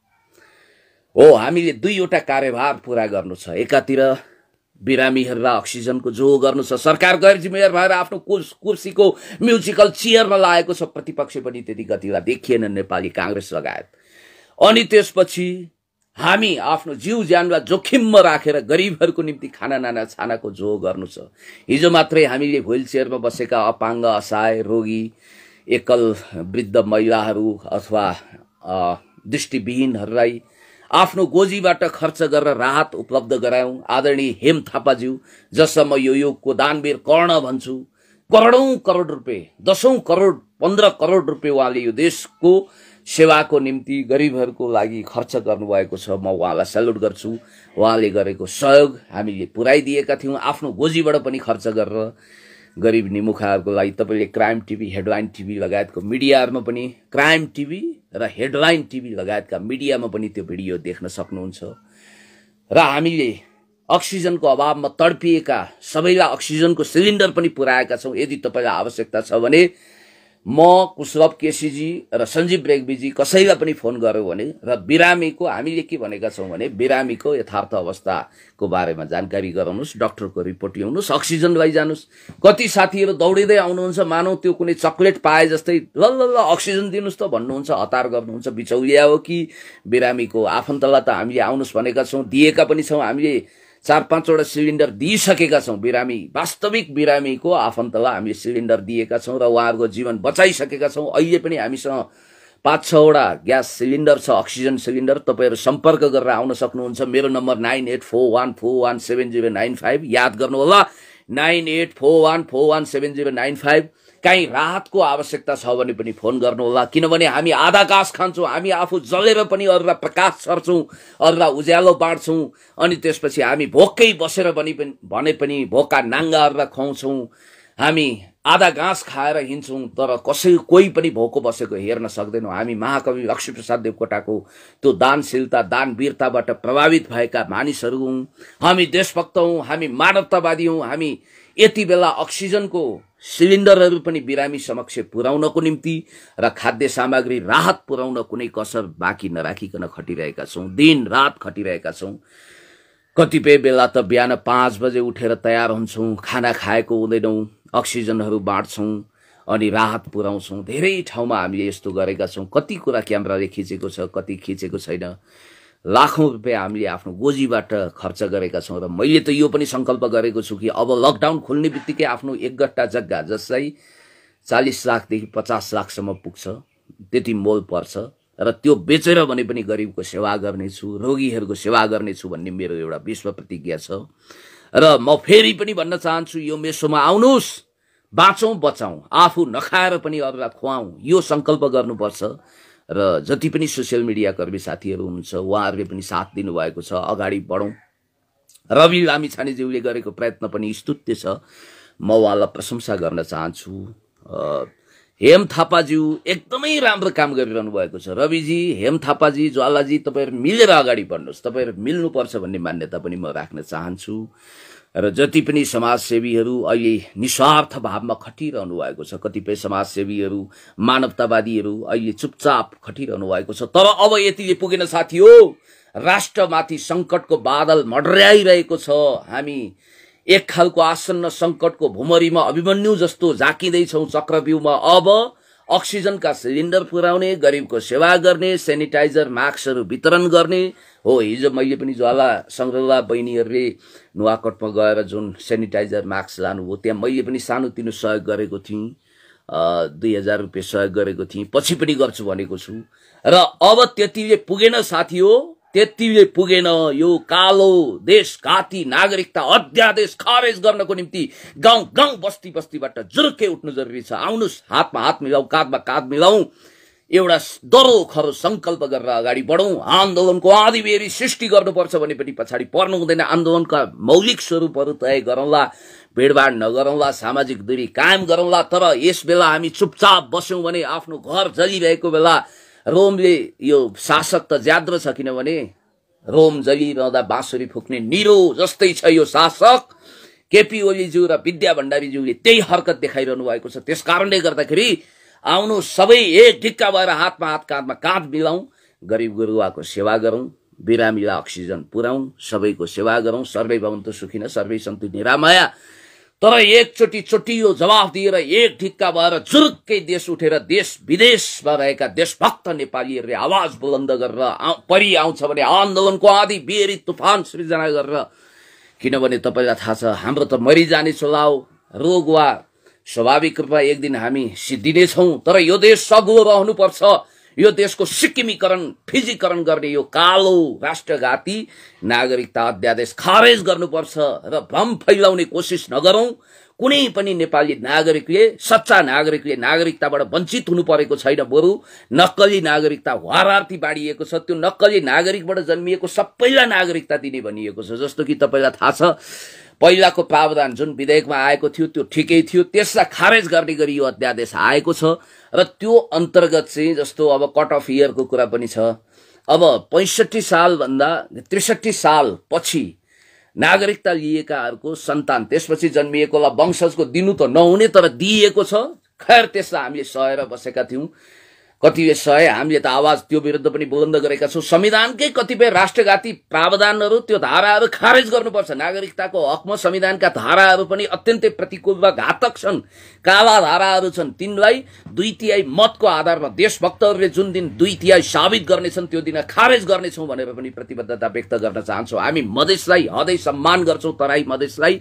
हो? हामीले दुईवटा कार्यभार पूरा गर्नु छ। एकातिर बिरामीहरूलाई अक्सिजनको जो गर्नु छ, सरकार गैर जिम्मेवार भएर आफ्नो कुर्सीको म्युजिकल चेयरमा लागेको छ। प्रतिपक्ष पनि त्यति गतिला देखिएन, नेपाली कांग्रेस लगायत। अनि त्यसपछि हामी आफ्नो जीव ज्यानलाई जोखिममा राखेर गरिबहरूको निम्ति खाना नाना छानाको जो गर्नु छ। हिजो मात्रै हामीले व्हील चेयरमा बसेका अपाङ्ग, असहाय, रोगी, एकल वृद्ध महिलाहरू अथवा दृष्टिविहीनहरूलाई आफ्नो गोजीबाट खर्च गरेर राहत उपलब्ध गरायौं। आदरणीय हेम थापाज्यू, जसमा म यो योगको दानवीर कर्ण भन्छु, करोडौं करोड रुपियाँ, 10औं करोड, 15 करोड रुपियाँ उहाँले यो देशको सेवाको निम्ति गरिबहरूको लागि खर्च गर्नुभएको छ। म उहाँलाई सल्युट गर्छु। उहाँले गरेको सहयोग हामीले पुर्याइदिएका थियौँ, आफ्नो गोजीबाट पनि खर्च गरेर गरिब निमुखाहरूको लागि। तपाईँले क्राइम टिभी, हेडलाइन टिभी लगायतको मिडियाहरूमा पनि, क्राइम टिभी र हेडलाइन टिभी लगायतका मिडियामा पनि त्यो भिडियो देख्न सक्नुहुन्छ। र हामीले अक्सिजनको अभावमा तडपिएका सबैलाई अक्सिजनको सिलिन्डर पनि पुर्याएका छौँ। यदि तपाईँलाई आवश्यकता छ भने म कुशलभ केसीजी र सञ्जीव रेग्मीजी कसैलाई पनि फोन गर्यो भने र बिरामीको हामीले के भनेका छौँ भने बिरामीको यथार्थ अवस्थाको बारेमा जानकारी गराउनुहोस्, डाक्टरको रिपोर्ट ल्याउनुहोस्, अक्सिजन लैजानुहोस्। कति साथीहरू दौडिँदै आउनुहुन्छ, मानौ त्यो कुनै चक्लेट पाए जस्तै ल ल ल अक्सिजन दिनुहोस् त भन्नुहुन्छ, हतार गर्नुहुन्छ। बिचौलिया हो कि बिरामीको आफन्तलाई त हामीले आउनुहोस् भनेका छौँ, दिएका पनि छौँ। हामीले 4-5 वटा सिलिन्डर दिइसकेका छौँ। बिरामी वास्तविक बिरामीको आफन्तलाई हामीले सिलिन्डर दिएका छौँ र उहाँहरूको जीवन बचाइसकेका छौँ। अहिले पनि हामीसँग 5-6 वटा ग्यास सिलिन्डर छ, अक्सिजन सिलिन्डर। तपाईँहरू सम्पर्क गरेर आउन सक्नुहुन्छ। मेरो नम्बर 9841417095, याद गर्नुहोला 9841417095। काहीँ राहतको आवश्यकता छ भने पनि फोन गर्नुहोला, किनभने हामी आधा घाँस खान्छौँ। हामी आफू जलेर पनि अरूलाई प्रकाश छर्छौँ, अरूलाई उज्यालो बाँड्छौँ, अनि त्यसपछि हामी भोकै बसेर भने पनि भोका नाङ्गाहरूलाई खुवाउँछौँ। हामी आधा घाँस खाएर हिँड्छौँ, तर कोही पनि भोको बसेको हेर्न सक्दैनौँ। हामी महाकवि लक्ष्मीप्रसाद देवकोटाको त्यो दानशीलता दानवीरताबाट प्रभावित भएका मानिसहरू हौँ। हामी देशभक्त हौँ, हामी मानवतावादी हौँ। हामी यति बेला अक्सिजनको सिलिन्डरहरू पनि बिरामी समक्ष पुर्याउनको निम्ति र खाद्य सामग्री राहत पुर्याउन कुनै कसर बाँकी नराखिकन खटिरहेका छौँ, दिन रात खटिरहेका छौँ। कतिपय बेला त बिहान 5 बजे उठेर तयार हुन्छौँ, खाना खाएको हुँदैनौँ, अक्सिजनहरू बाँड्छौँ अनि राहत पुर्याउँछौँ। धेरै ठाउँमा हामीले यस्तो गरेका छौँ। कति कुरा क्यामेराले खिचेको छ, कति खिचेको छैन। लाखौं रुपियाँ हामीले आफ्नो गोजीबाट खर्च गरेका छौँ। र मैले त यो पनि संकल्प गरेको छु कि अब लकडाउन खुल्ने बित्तिकै आफ्नो एक गट्टा जग्गा जसलाई 40 लाखदेखि 50 लाखसम्म पुग्छ, त्यति मोल पर्छ, र त्यो बेचेर भने पनि गरिबको सेवा गर्नेछु, रोगीहरूको सेवा गर्नेछु भन्ने मेरो एउटा विश्व प्रतिज्ञा छ। र म फेरि पनि भन्न चाहन्छु, यो मेसोमा आउनुहोस्, बाँचौँ बचाउँ, आफू नखाएर पनि अरूलाई खुवाउँ, यो संकल्प गर्नुपर्छ। र जति पनि सोसियल मिडिया कर्मी साथीहरू हुनुहुन्छ उहाँहरूले पनि साथ दिनुभएको छ। अगाडि बढौँ। रवि लामिछानेज्यूले गरेको प्रयत्न पनि स्तुत्य छ, म उहाँलाई प्रशंसा गर्न चाहन्छु। हेम थापाज्यू एकदमै राम्रो काम गरिरहनु भएको छ। रविजी, हेम थापाजी, ज्वालाजी, तपाईँहरू मिलेर अगाडि बढ्नुहोस्। तपाईँहरू मिल्नुपर्छ भन्ने मान्यता पनि म राख्न चाहन्छु। र जति पनि समाजसेवीहरू अहिले निस्वार्थ भावमा खटिरहनु भएको छ, कतिपय समाजसेवीहरू मानवतावादीहरू अहिले चुपचाप खटिरहनु भएको छ। तर अब यतिले पुगेन साथी हो, राष्ट्रमाथि संकटको बादल मड्राइरहेको छ। हामी एक खालको आसन्न संकटको भुमरीमा अभिमन्यु जस्तो झाकिँदैछौँ चक्रव्यूहमा। अब अक्सिजनका सिलिन्डर पुर्याउने, गरिबको सेवा गर्ने, सेनिटाइजर मास्कहरू वितरण गर्ने हो। हिजो मैले पनि ज्वाला सङ्ग्रला बहिनीहरूले नुवाकोटमा गएर जुन सेनिटाइजर मास्क लानुभयो, त्यहाँ मैले पनि सानोतिनो सहयोग गरेको थिएँ, 2000 रुपियाँ सहयोग गरेको थिएँ, पछि पनि गर्छु भनेको छु। र अब त्यतिले पुगेन साथी हो, त्यतिले पुगेन। यो कालो देशघाती नागरिकता अध्यादेश खारेज गर्नको निम्ति गाउँ गाउँ बस्ती बस्तीबाट जुर्कै उठ्नु जरुरी छ। आउनुहोस्, हातमा हात मिलाऊ, काँधमा काँध मिलाऊ, एउटा दरो खरो संकल्प गरेर अगाडि बढौँ। आन्दोलनको आँधीबेहरी सृष्टि गर्नुपर्छ भने पनि पछाडि पर्नु हुँदैन। आन्दोलनका मौलिक स्वरूपहरू तय गरौँला, भिडभाड नगरौँला, सामाजिक दूरी कायम गरौँला। तर यस बेला हामी चुपचाप बस्यौँ भने आफ्नो घर जलिरहेको बेला रोमले, यो शासक त ज्याद्रो छ, किनभने रोम जलिरहँदा बाँसुरी फुक्ने निरो जस्तै छ यो शासक। केपी ओलीज्यू र विद्या भण्डारीज्यूले त्यही हरकत देखाइरहनु भएको छ। त्यस कारणले गर्दाखेरि आउनु सबै एक ढिक्का भएर हातमा हात काँधमा काँध मिलाउँ, गरिब गुरुवाको सेवा गरौँ, बिरामीलाई अक्सिजन पुर्याउँ, सबैको सेवा गरौँ। सर्वै भवन्तु सुखिनः, सर्वै सन्तु निरामया। तर एकचोटि चोटियो जवाफ दिएर एक ढिक्का भएर जुरुक्कै देश उठेर देश विदेशमा रहेका देशभक्त नेपालीहरूले आवाज बुलन्द गरेर परि आउँछ भने आन्दोलनको आँधी बेहरी तुफान सृजना गरेर, किनभने तपाईँलाई थाहा छ हाम्रो त मरिजाने चोलाउ, रोग वा स्वाभाविक रूपमा एक दिन हामी सिद्धिनेछौँ। तर यो देश सग्लो रहनुपर्छ। यो देशको सिक्किमीकरण, फिजीकरण गर्ने यो कालो राष्ट्रघाती नागरिकता अध्यादेश खारेज गर्नुपर्छ र भ्रम फैलाउने कोसिस नगरौँ। कुनै पनि नेपाली नागरिकले, सच्चा नागरिकले नागरिकताबाट वञ्चित हुनु परेको छैन। बरु नक्कली नागरिकता वारार्थी बाँडिएको छ। त्यो नक्कली नागरिकबाट जन्मिएको सबैलाई नागरिकता दिने भनिएको छ। जस्तो कि तपाईँलाई थाहा छ पहिलाको प्रावधान जुन विधेयकमा आएको थियो त्यो ठिकै थियो, त्यसलाई खारेज गर्ने गरी यो अध्यादेश आएको छ। र त्यो अन्तर्गत चाहिँ जस्तो अब कट अफ इयरको कुरा पनि छ। अब 65 सालभन्दा 63 साल पछि नागरिकता लिएकाहरूको सन्तान, त्यसपछि जन्मिएकोलाई वंशजको दिनु त नहुने, तर दिइएको छ। खैर त्यसलाई हामीले सहेर बसेका थियौँ। कतिपय सहे हामीले त आवाज त्यो विरुद्ध पनि बुलन्द गरेका छौँ। संविधानकै कतिपय राष्ट्रघाती प्रावधानहरू त्यो धाराहरू खारेज गर्नुपर्छ। नागरिकताको हकमा संविधानका धाराहरू पनि अत्यन्तै प्रतिकूल र घातक छन्, काला धाराहरू छन्। तिनलाई 2/3 मतको आधारमा देशभक्तहरूले जुन दिन 2/3 साबित गर्नेछन् त्यो दिन खारेज गर्नेछौँ भनेर पनि प्रतिबद्धता व्यक्त गर्न चाहन्छौँ। हामी मधेसलाई हदै सम्मान गर्छौँ। तराई मधेसलाई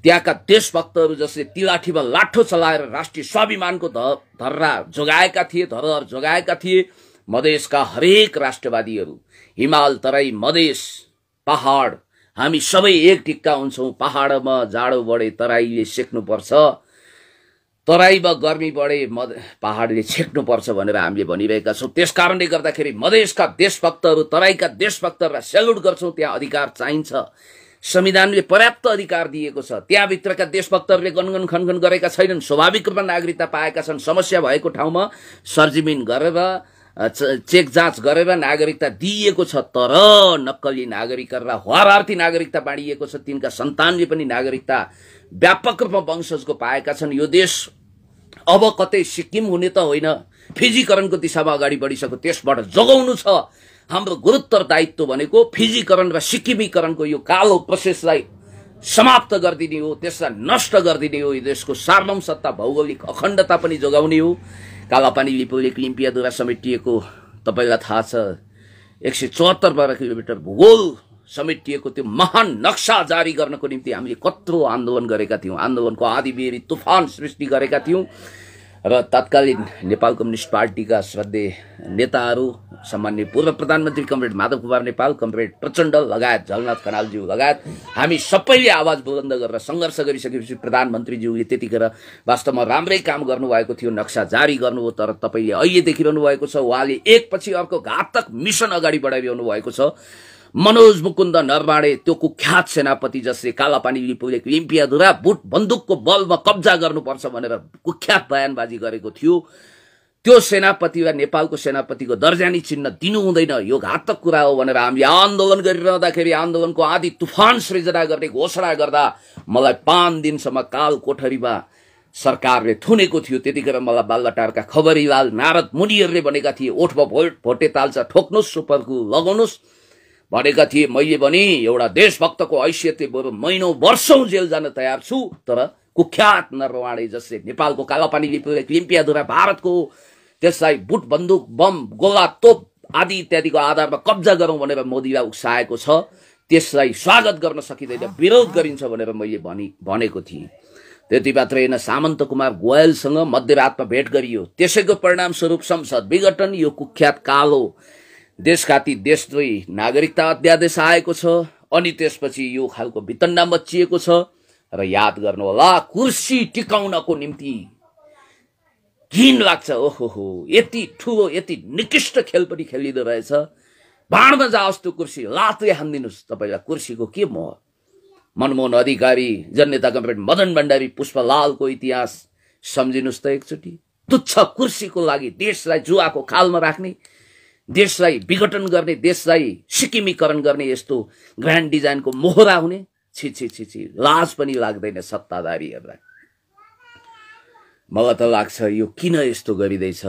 त्यहाँका देशभक्तहरू जसले तिलाठीमा लाठो चलाएर राष्ट्रिय स्वाभिमानको धरोहर जोगाएका थिए। मधेसका हरेक राष्ट्रवादीहरू, हिमाल, तराई, मधेस, पहाड, हामी सबै एक टिक्का हुन्छौँ। पहाडमा जाडो बढे तराईले सेक्नुपर्छ, तराईमा गर्मी बढे पहाडले छेक्नुपर्छ भनेर हामीले भनिरहेका छौँ। त्यसकारणले गर्दाखेरि मधेसका देशभक्तहरू, तराईका देशभक्तहरूलाई सेल्युट गर्छौँ। त्यहाँ अधिकार चाहिन्छ, संविधानले पर्याप्त अधिकार दिएको छ। त्यहाँभित्रका देशभक्तहरूले गनगन खनगन गरेका छैनन्, स्वाभाविक रूपमा नागरिकता पाएका छन्। समस्या भएको ठाउँमा सरजिमिन गरेर चेक जाँच गरेर नागरिकता दिइएको छ। तर नक्कली नागरिकहरूलाई हरार्थी नागरिकता बाँडिएको छ। तिनका सन्तानले पनि नागरिकता व्यापक रूपमा वंशजको पाएका छन्। यो देश अब कतै सिक्किम हुने त होइन, फिजीकरणको दिशामा अगाडि बढिसक्यो। त्यसबाट जोगाउनु छ। हाम्रो गुरुत्तर दायित्व भनेको फिजीकरण र सिक्किमीकरणको यो कालो प्रोसेसलाई समाप्त गरिदिने हो, त्यसलाई नष्ट गरिदिने हो। यो देशको सार्वभौमसत्ता, भौगोलिक अखण्डता पनि जोगाउने हो। कालापानी लिपुलेक लिम्पियाद्वारा समेटिएको तपाईँलाई थाहा छ 174 वर्ग किलोमिटर भूगोल समेटिएको त्यो महान नक्सा जारी गर्नको निम्ति हामीले कत्रो आन्दोलन गरेका थियौँ। आन्दोलनको आधी बेरी तुफान सृष्टि गरेका थियौँ र तत्कालीन नेपाल कम्युनिस्ट पार्टीका श्रद्धेय नेताहरू, सामान्य पूर्व प्रधानमन्त्री कमरेड माधव कुमार नेपाल, कमरेड प्रचण्ड लगायत, झलनाथ खनालज्यू लगायत हामी सबैले आवाज बुलन्द गरेर सङ्घर्ष गरिसकेपछि प्रधानमन्त्रीज्यूले त्यतिखेर वास्तवमा राम्रै काम गर्नुभएको थियो, नक्सा जारी गर्नुभयो। तर तपाईँले अहिले देखिरहनु भएको छ उहाँले एकपछि अर्को घातक मिसन अगाडि बढाइरहनु भएको छ। मनोज मुकुन्द नरवाणे, त्यो कुख्यात सेनापति जसले कालापानी लिपुलेक लिम्पियाद्वारा बुट बन्दुकको बलमा कब्जा गर्नुपर्छ भनेर कुख्यात बयानबाजी गरेको थियो, त्यो सेनापतिलाई नेपालको सेनापतिको दर्जानी चिन्ह दिनु हुँदैन, यो घातक कुरा हो भनेर हामीले आन्दोलन गरिरहँदाखेरि आन्दोलनको आदि तुफान सृजना गर्ने घोषणा गर्दा मलाई 5 दिनसम्म काल कोठरीमा सरकारले थुनेको थियो। त्यतिखेर मलाई बालटारका खबरीलाल नारद मुनिहरूले भनेका थिए ओठमा भोटे ताल्चा ठोक्नुहोस्, सुपरको लगाउनुहोस् भनेका थिए। मैले भने एउटा देशभक्तको हैसियतले बरु महिनौं वर्षौं जेल जान तयार छु, तर कुख्यात नरवाणे जसले नेपालको कालापानी लिम्पियाद्वारा भारतको त्यसलाई बुट बन्दुक बम गोला तोप आदि इत्यादिको आधारमा कब्जा गरौँ भनेर मोदीलाई उक्साएको छ, त्यसलाई स्वागत गर्न सकिँदैन, विरोध गरिन्छ भनेर मैले भनेको थिएँ। त्यति मात्र होइन, सामन्त कुमार गोयलसँग मध्यरातमा भेट गरियो। त्यसैको परिणामस्वरूप संसद विघटन, यो कुख्यात कालो देशघाती देशद्रोही नागरिकता अध्यादेश आएको छ। अनि त्यसपछि यो खालको वितण्डा मचिएको छ। र याद गर्नुहोला, कुर्सी टिकाउनको निम्ति घिन लाग्छ। ओहो, यति ठुलो यति निकृष्ट खेल पनि खेलिँदो रहेछ। भाँडमा जाओस् त्यो कुर्सी, लातले हानिदिनुहोस्। तपाईँलाई कुर्सीको के मोह? मनमोहन अधिकारी, जननेता कमरेड मदन भण्डारी, पुष्पलालको इतिहास सम्झिनुहोस् त एकचोटि। तुच्छ कुर्सीको लागि देशलाई जुवाको खालमा राख्ने, देशलाई विघटन गर्ने, देशलाई सिक्किमीकरण गर्ने यस्तो ग्रान्ड डिजाइनको मोहरा हुने, छि छि छि छि, लाज पनि लाग्दैन सत्ताधारीहरूलाई। मलाई त लाग्छ यो किन यस्तो गरिँदैछ?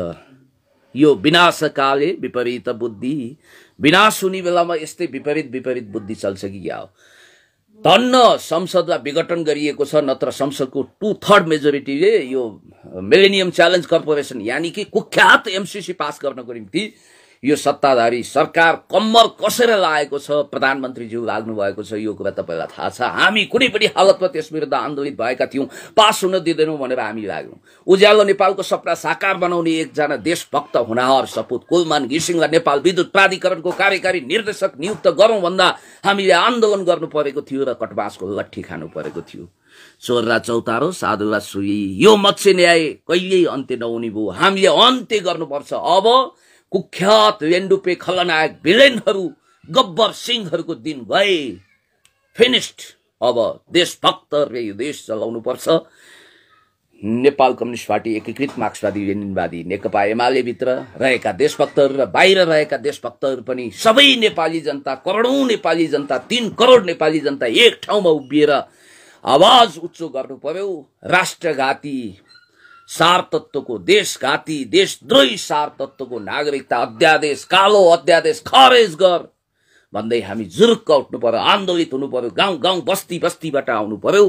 यो विनाशकाले विपरीत बुद्धि, विनाश हुने बेलामा यस्तै विपरीत बुद्धि चल्छ कि क्या हो? धन्न संसदलाई विघटन गरिएको छ, नत्र संसदको 2/3 मेजोरिटीले यो मिलेनियम च्यालेन्ज कर्पोरेसन यानी कि कुख्यात एमसीसी पास गर्नको निम्ति यो सत्ताधारी सरकार कम्मर कसेर लागेको छ। प्रधानमन्त्रीज्यू लाग्नु भएको छ, यो कुरा तपाईँलाई थाहा छ। हामी कुनै पनि हालतमा त्यस विरुद्ध आन्दोलित भएका थियौँ। पास हुन दिँदैनौँ भनेर हामी लाग्यौँ। उज्यालो नेपालको सपना साकार बनाउने एकजना देशभक्त हुनहार सपुत कुलमान घिसिङलाई नेपाल विद्युत प्राधिकरणको कार्यकारी निर्देशक नियुक्त गरौँ भन्दा हामीले आन्दोलन गर्नु परेको थियो र कटबासको लट्ठी खानु परेको थियो। चोरला चौतारो साधुला सुई, यो मत्स्य न्याय कहिल्यै अन्त्य नहुने भयो। हामीले अन्त्य गर्नुपर्छ। अब कुख्यात लेन्डुपे खलनायक भिलेनहरू गब्बर सिंहहरूको दिन गए, फिनिस्ड। अब देशभक्तहरूले यो देश चलाउनु पर्छ। नेपाल कम्युनिस्ट पार्टी, एकीकृत मार्क्सवादी लेनिनवादी नेकपा एमाले भित्र रहेका देशभक्तहरू र बाहिर रहेका देशभक्तहरू पनि सबै नेपाली जनता, करोडौं नेपाली जनता, 3 करोड नेपाली जनता एक ठाउँमा उभिएर आवाज उच्च गर्नु पर्यो। राष्ट्रघाती सार तत्त्वको, देशघाती देशद्रोही सार तत्त्वको नागरिकता अध्यादेश, कालो अध्यादेश खारेज गर भन्दै हामी जुरुक्क उठ्नु पर्यो, आन्दोलित हुनु पर्यो, गाउँ गाउँ बस्ती बस्तीबाट आउनु पर्यो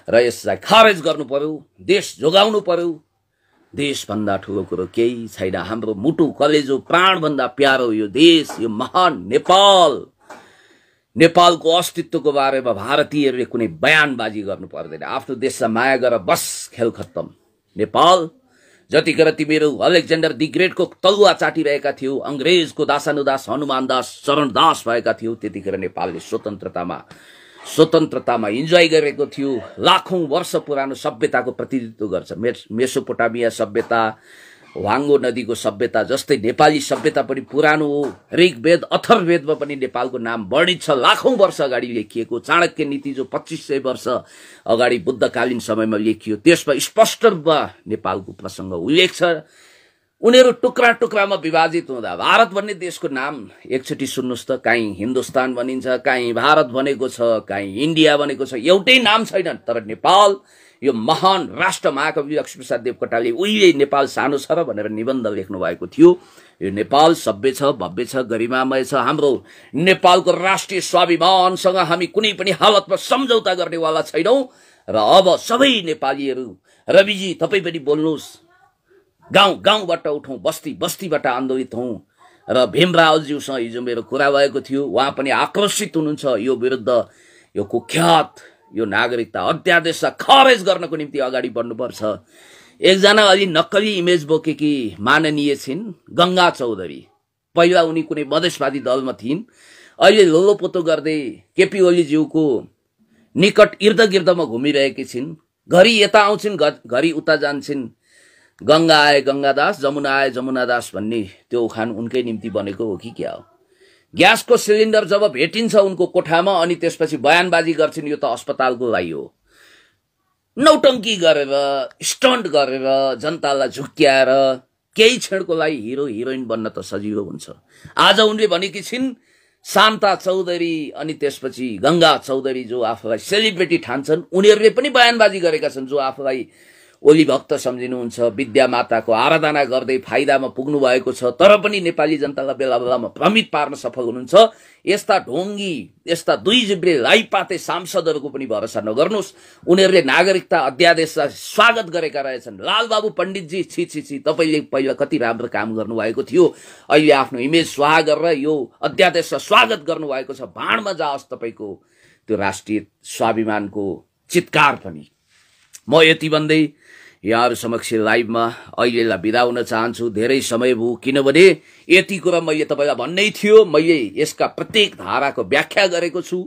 र यसलाई खारेज गर्नु पर्यो, देश जोगाउनु पर्यो। देशभन्दा ठुलो कुरो केही छैन। हाम्रो मुटु कलेजो प्राणभन्दा प्यारो यो देश, यो महान नेपाल, नेपालको अस्तित्वको बारेमा भारतीयहरूले कुनै बयानबाजी गर्नु पर्दैन। आफ्नो देशलाई माया गरेर बस, खेल खत्तम। नेपाल जतिखेर तिमीहरू अलेक्जेन्डर दि ग्रेटको तलुवा चाटिरहेका थियौ, अंग्रेजको दासानुदास हनुमान दास चरणदास भएका थियौ, त्यतिखेर नेपालले स्वतन्त्रतामा इन्जोय गरेको थियो। लाखौं वर्ष पुरानो सभ्यताको प्रतिनिधित्व गर्छ। मेसोपोटामिया सभ्यता, वाङ्गो नदीको सभ्यता जस्तै नेपाली सभ्यता पनि पुरानो हो। ऋग्वेद अथर्ववेदमा पनि नेपालको नाम वर्णित छ, लाखौं वर्ष अगाडि लेखिएको। चाणक्य नीति जो 2500 वर्ष अगाडि बुद्धकालीन समयमा लेखियो, त्यसमा स्पष्ट रूपमा नेपालको प्रसङ्ग उल्लेख छ। उनीहरू टुक्रा टुक्रामा विभाजित हुँदा भारत भन्ने देशको नाम एकचोटि सुन्नुहोस् त, काहीँ हिन्दुस्तान भनिन्छ, काहीँ भारत भनेको छ, काहीँ इन्डिया भनेको छ, एउटै नाम छैन। तर नेपाल, यो महान राष्ट्र महाकवि लक्ष्मीप्रसाद देवकोटाले उहिले नेपाल सानो छ र भनेर निबन्ध लेख्नु भएको थियो। यो नेपाल सभ्य छ, भव्य छ, गरिमामय छ। हाम्रो नेपालको राष्ट्रिय स्वाभिमानसँग हामी कुनै पनि हालतमा सम्झौता गर्नेवाला छैनौं। र अब सबै नेपालीहरू, रविजी तपाईँ पनि बोल्नुहोस्, गाउँ गाउँबाट उठौँ, बस्ती बस्तीबाट आन्दोलित हौँ। र भीमरावज्यूसँग हिजो मेरो कुरा भएको थियो, उहाँ पनि आक्रोशित हुनुहुन्छ यो विरुद्ध। यो कुख्यात यो नागरिकता अध्यादेशलाई खारेज गर्नको निम्ति अगाडि बढ्नुपर्छ। एकजना अलि नक्कली इमेज बोकेकी माननीय छिन् गंगा चौधरी। पहिला उनी कुनै मधेसवादी दलमा थिइन्, अहिले लोलोपोतो गर्दै केपी ओलीज्यूको निकट इर्दगिर्दमा घुमिरहेकी छिन्। घरि यता आउँछिन्, घरि उता जान्छन्। गंगा आए गंगादास, जमुना आए जमुनादास भन्ने त्यो उखान उनकै निम्ति बनेको हो कि क्या हो? ग्यासको सिलिन्डर जब भेटिन्छ उनको कोठामा, अनि त्यसपछि बयानबाजी गर्छिन् यो त अस्पतालको लागि हो। नौटंकी गरेर, स्टन्ट गरेर, जनतालाई झुक्क्याएर केही क्षणको लागि हिरो हिरोइन बन्न त सजिलो हुन्छ। आज उनले भनेकी छिन् शान्ता चौधरी अनि त्यसपछि गंगा चौधरी जो आफूलाई सेलिब्रिटी ठान्छन्, उनीहरूले पनि बयानबाजी गरेका छन्। जो आफूलाई ओली भक्त सम्झिनुहुन्छ, विद्या माताको आराधना गर्दै फाइदामा पुग्नु भएको छ, तर पनि नेपाली जनतालाई बेला बेलामा भ्रमित पार्न सफल हुनुहुन्छ। यस्ता ढोंगी, यस्ता दुई जिब्रे लाइपाते सांसदहरूको पनि भरोसा नगर्नुहोस्। उनीहरूले नागरिकता अध्यादेशलाई स्वागत गरेका रहेछन्। लालबाबु पण्डितजी, छी छी छी, तपाईले पहिला कति राम्रो काम गर्नुभएको थियो, अहिले आफ्नो इमेज स्वाहा गरेर यो अध्यादेशलाई स्वागत गर्नुभएको छ। भाँडमा जाओस् तपाईको त्यो राष्ट्रिय स्वाभिमानको चित्कार पनि। म यति भन्दै यहाँहरु समक्ष लाइभमा अहिलेलाई बिदा हुन चाहन्छु। धेरै समय भयो, किनभने यति कुरा मैले तपाईलाई भन्नै थियो। मैले यसका प्रत्येक धाराको व्याख्या गरेको छु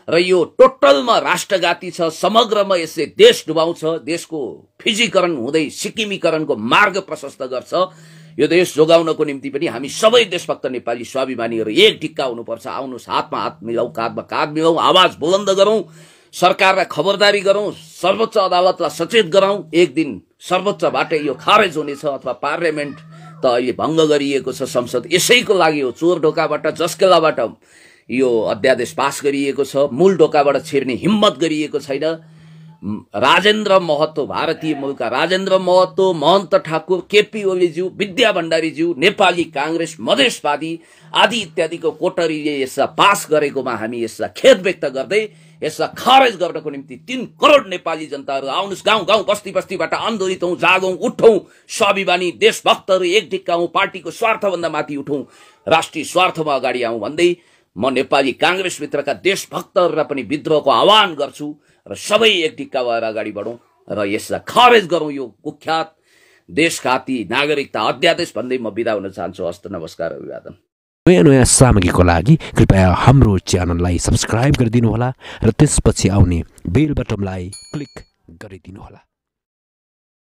र यो टोटलमा राष्ट्रघाती छ। समग्रमा यसले देश डुबाउँछ, देशको फिजीकरण हुँदै सिक्किमीकरणको मार्ग प्रशस्त गर्छ। यो देश जोगाउनको निम्ति पनि हामी सबै देशभक्त नेपाली स्वाभिमानीहरू एक ढिक्का हुनुपर्छ। आउनुहोस्, हातमा हात मिलाऊ, काँधमा काँध मिलाऊ, आवाज बुलन्द गरौं, सरकारलाई खबरदारी गरौं, सर्वोच्च अदालतलाई सचेत गराउँ। एक दिन सर्वोच्चबाट यो खारेज हुनेछ, अथवा पार्लियामेन्ट त अहिले भङ्ग गरिएको छ, संसद यसैको लागि हो। चोर ढोकाबाट, जस्केलाबाट यो अध्यादेश पास गरिएको छ। मूल ढोकाबाट छिर्ने हिम्मत गरिएको छैन। राजेन्द्र महतो, भारतीय मूलका राजेन्द्र महतो, महन्त ठाकुर, केपी ओलीज्यू, विद्या भण्डारीज्यू, नेपाली कांग्रेस, मधेसवादी आदि इत्यादिको कोटरीले यसलाई पास गरेकोमा हामी यसलाई खेद व्यक्त गर्दै यसलाई खारेज गर्नको निम्ति 3 करोड नेपाली जनताहरू आउनुहोस्, गाउँ गाउँ बस्ती बस्तीबाट आन्दोलित हौं, जागौं, उठौं, स्वाभिमानी देशभक्तहरू एक ढिक्का हौं, पार्टीको स्वार्थभन्दा माथि उठौं, राष्ट्रिय स्वार्थमा अगाडि आउँ भन्दै म नेपाली कांग्रेसभित्रका देशभक्तहरूलाई पनि विद्रोहको आह्वान गर्छु र सबै एक ढिक्का भएर अगाडि बढौं र यसलाई खारेज गरौं। यो कुख्यात देशघाती नागरिकता अध्यादेश भन्दै म बिदा हुन चाहन्छु। हस्त, नमस्कार, अभिवादन। नयाँ सामग्रीको लागि कृपया हाम्रो च्यानललाई सब्स्क्राइब गरिदिनुहोला र त्यसपछि आउने बेल बटनलाई क्लिक गरिदिनुहोला।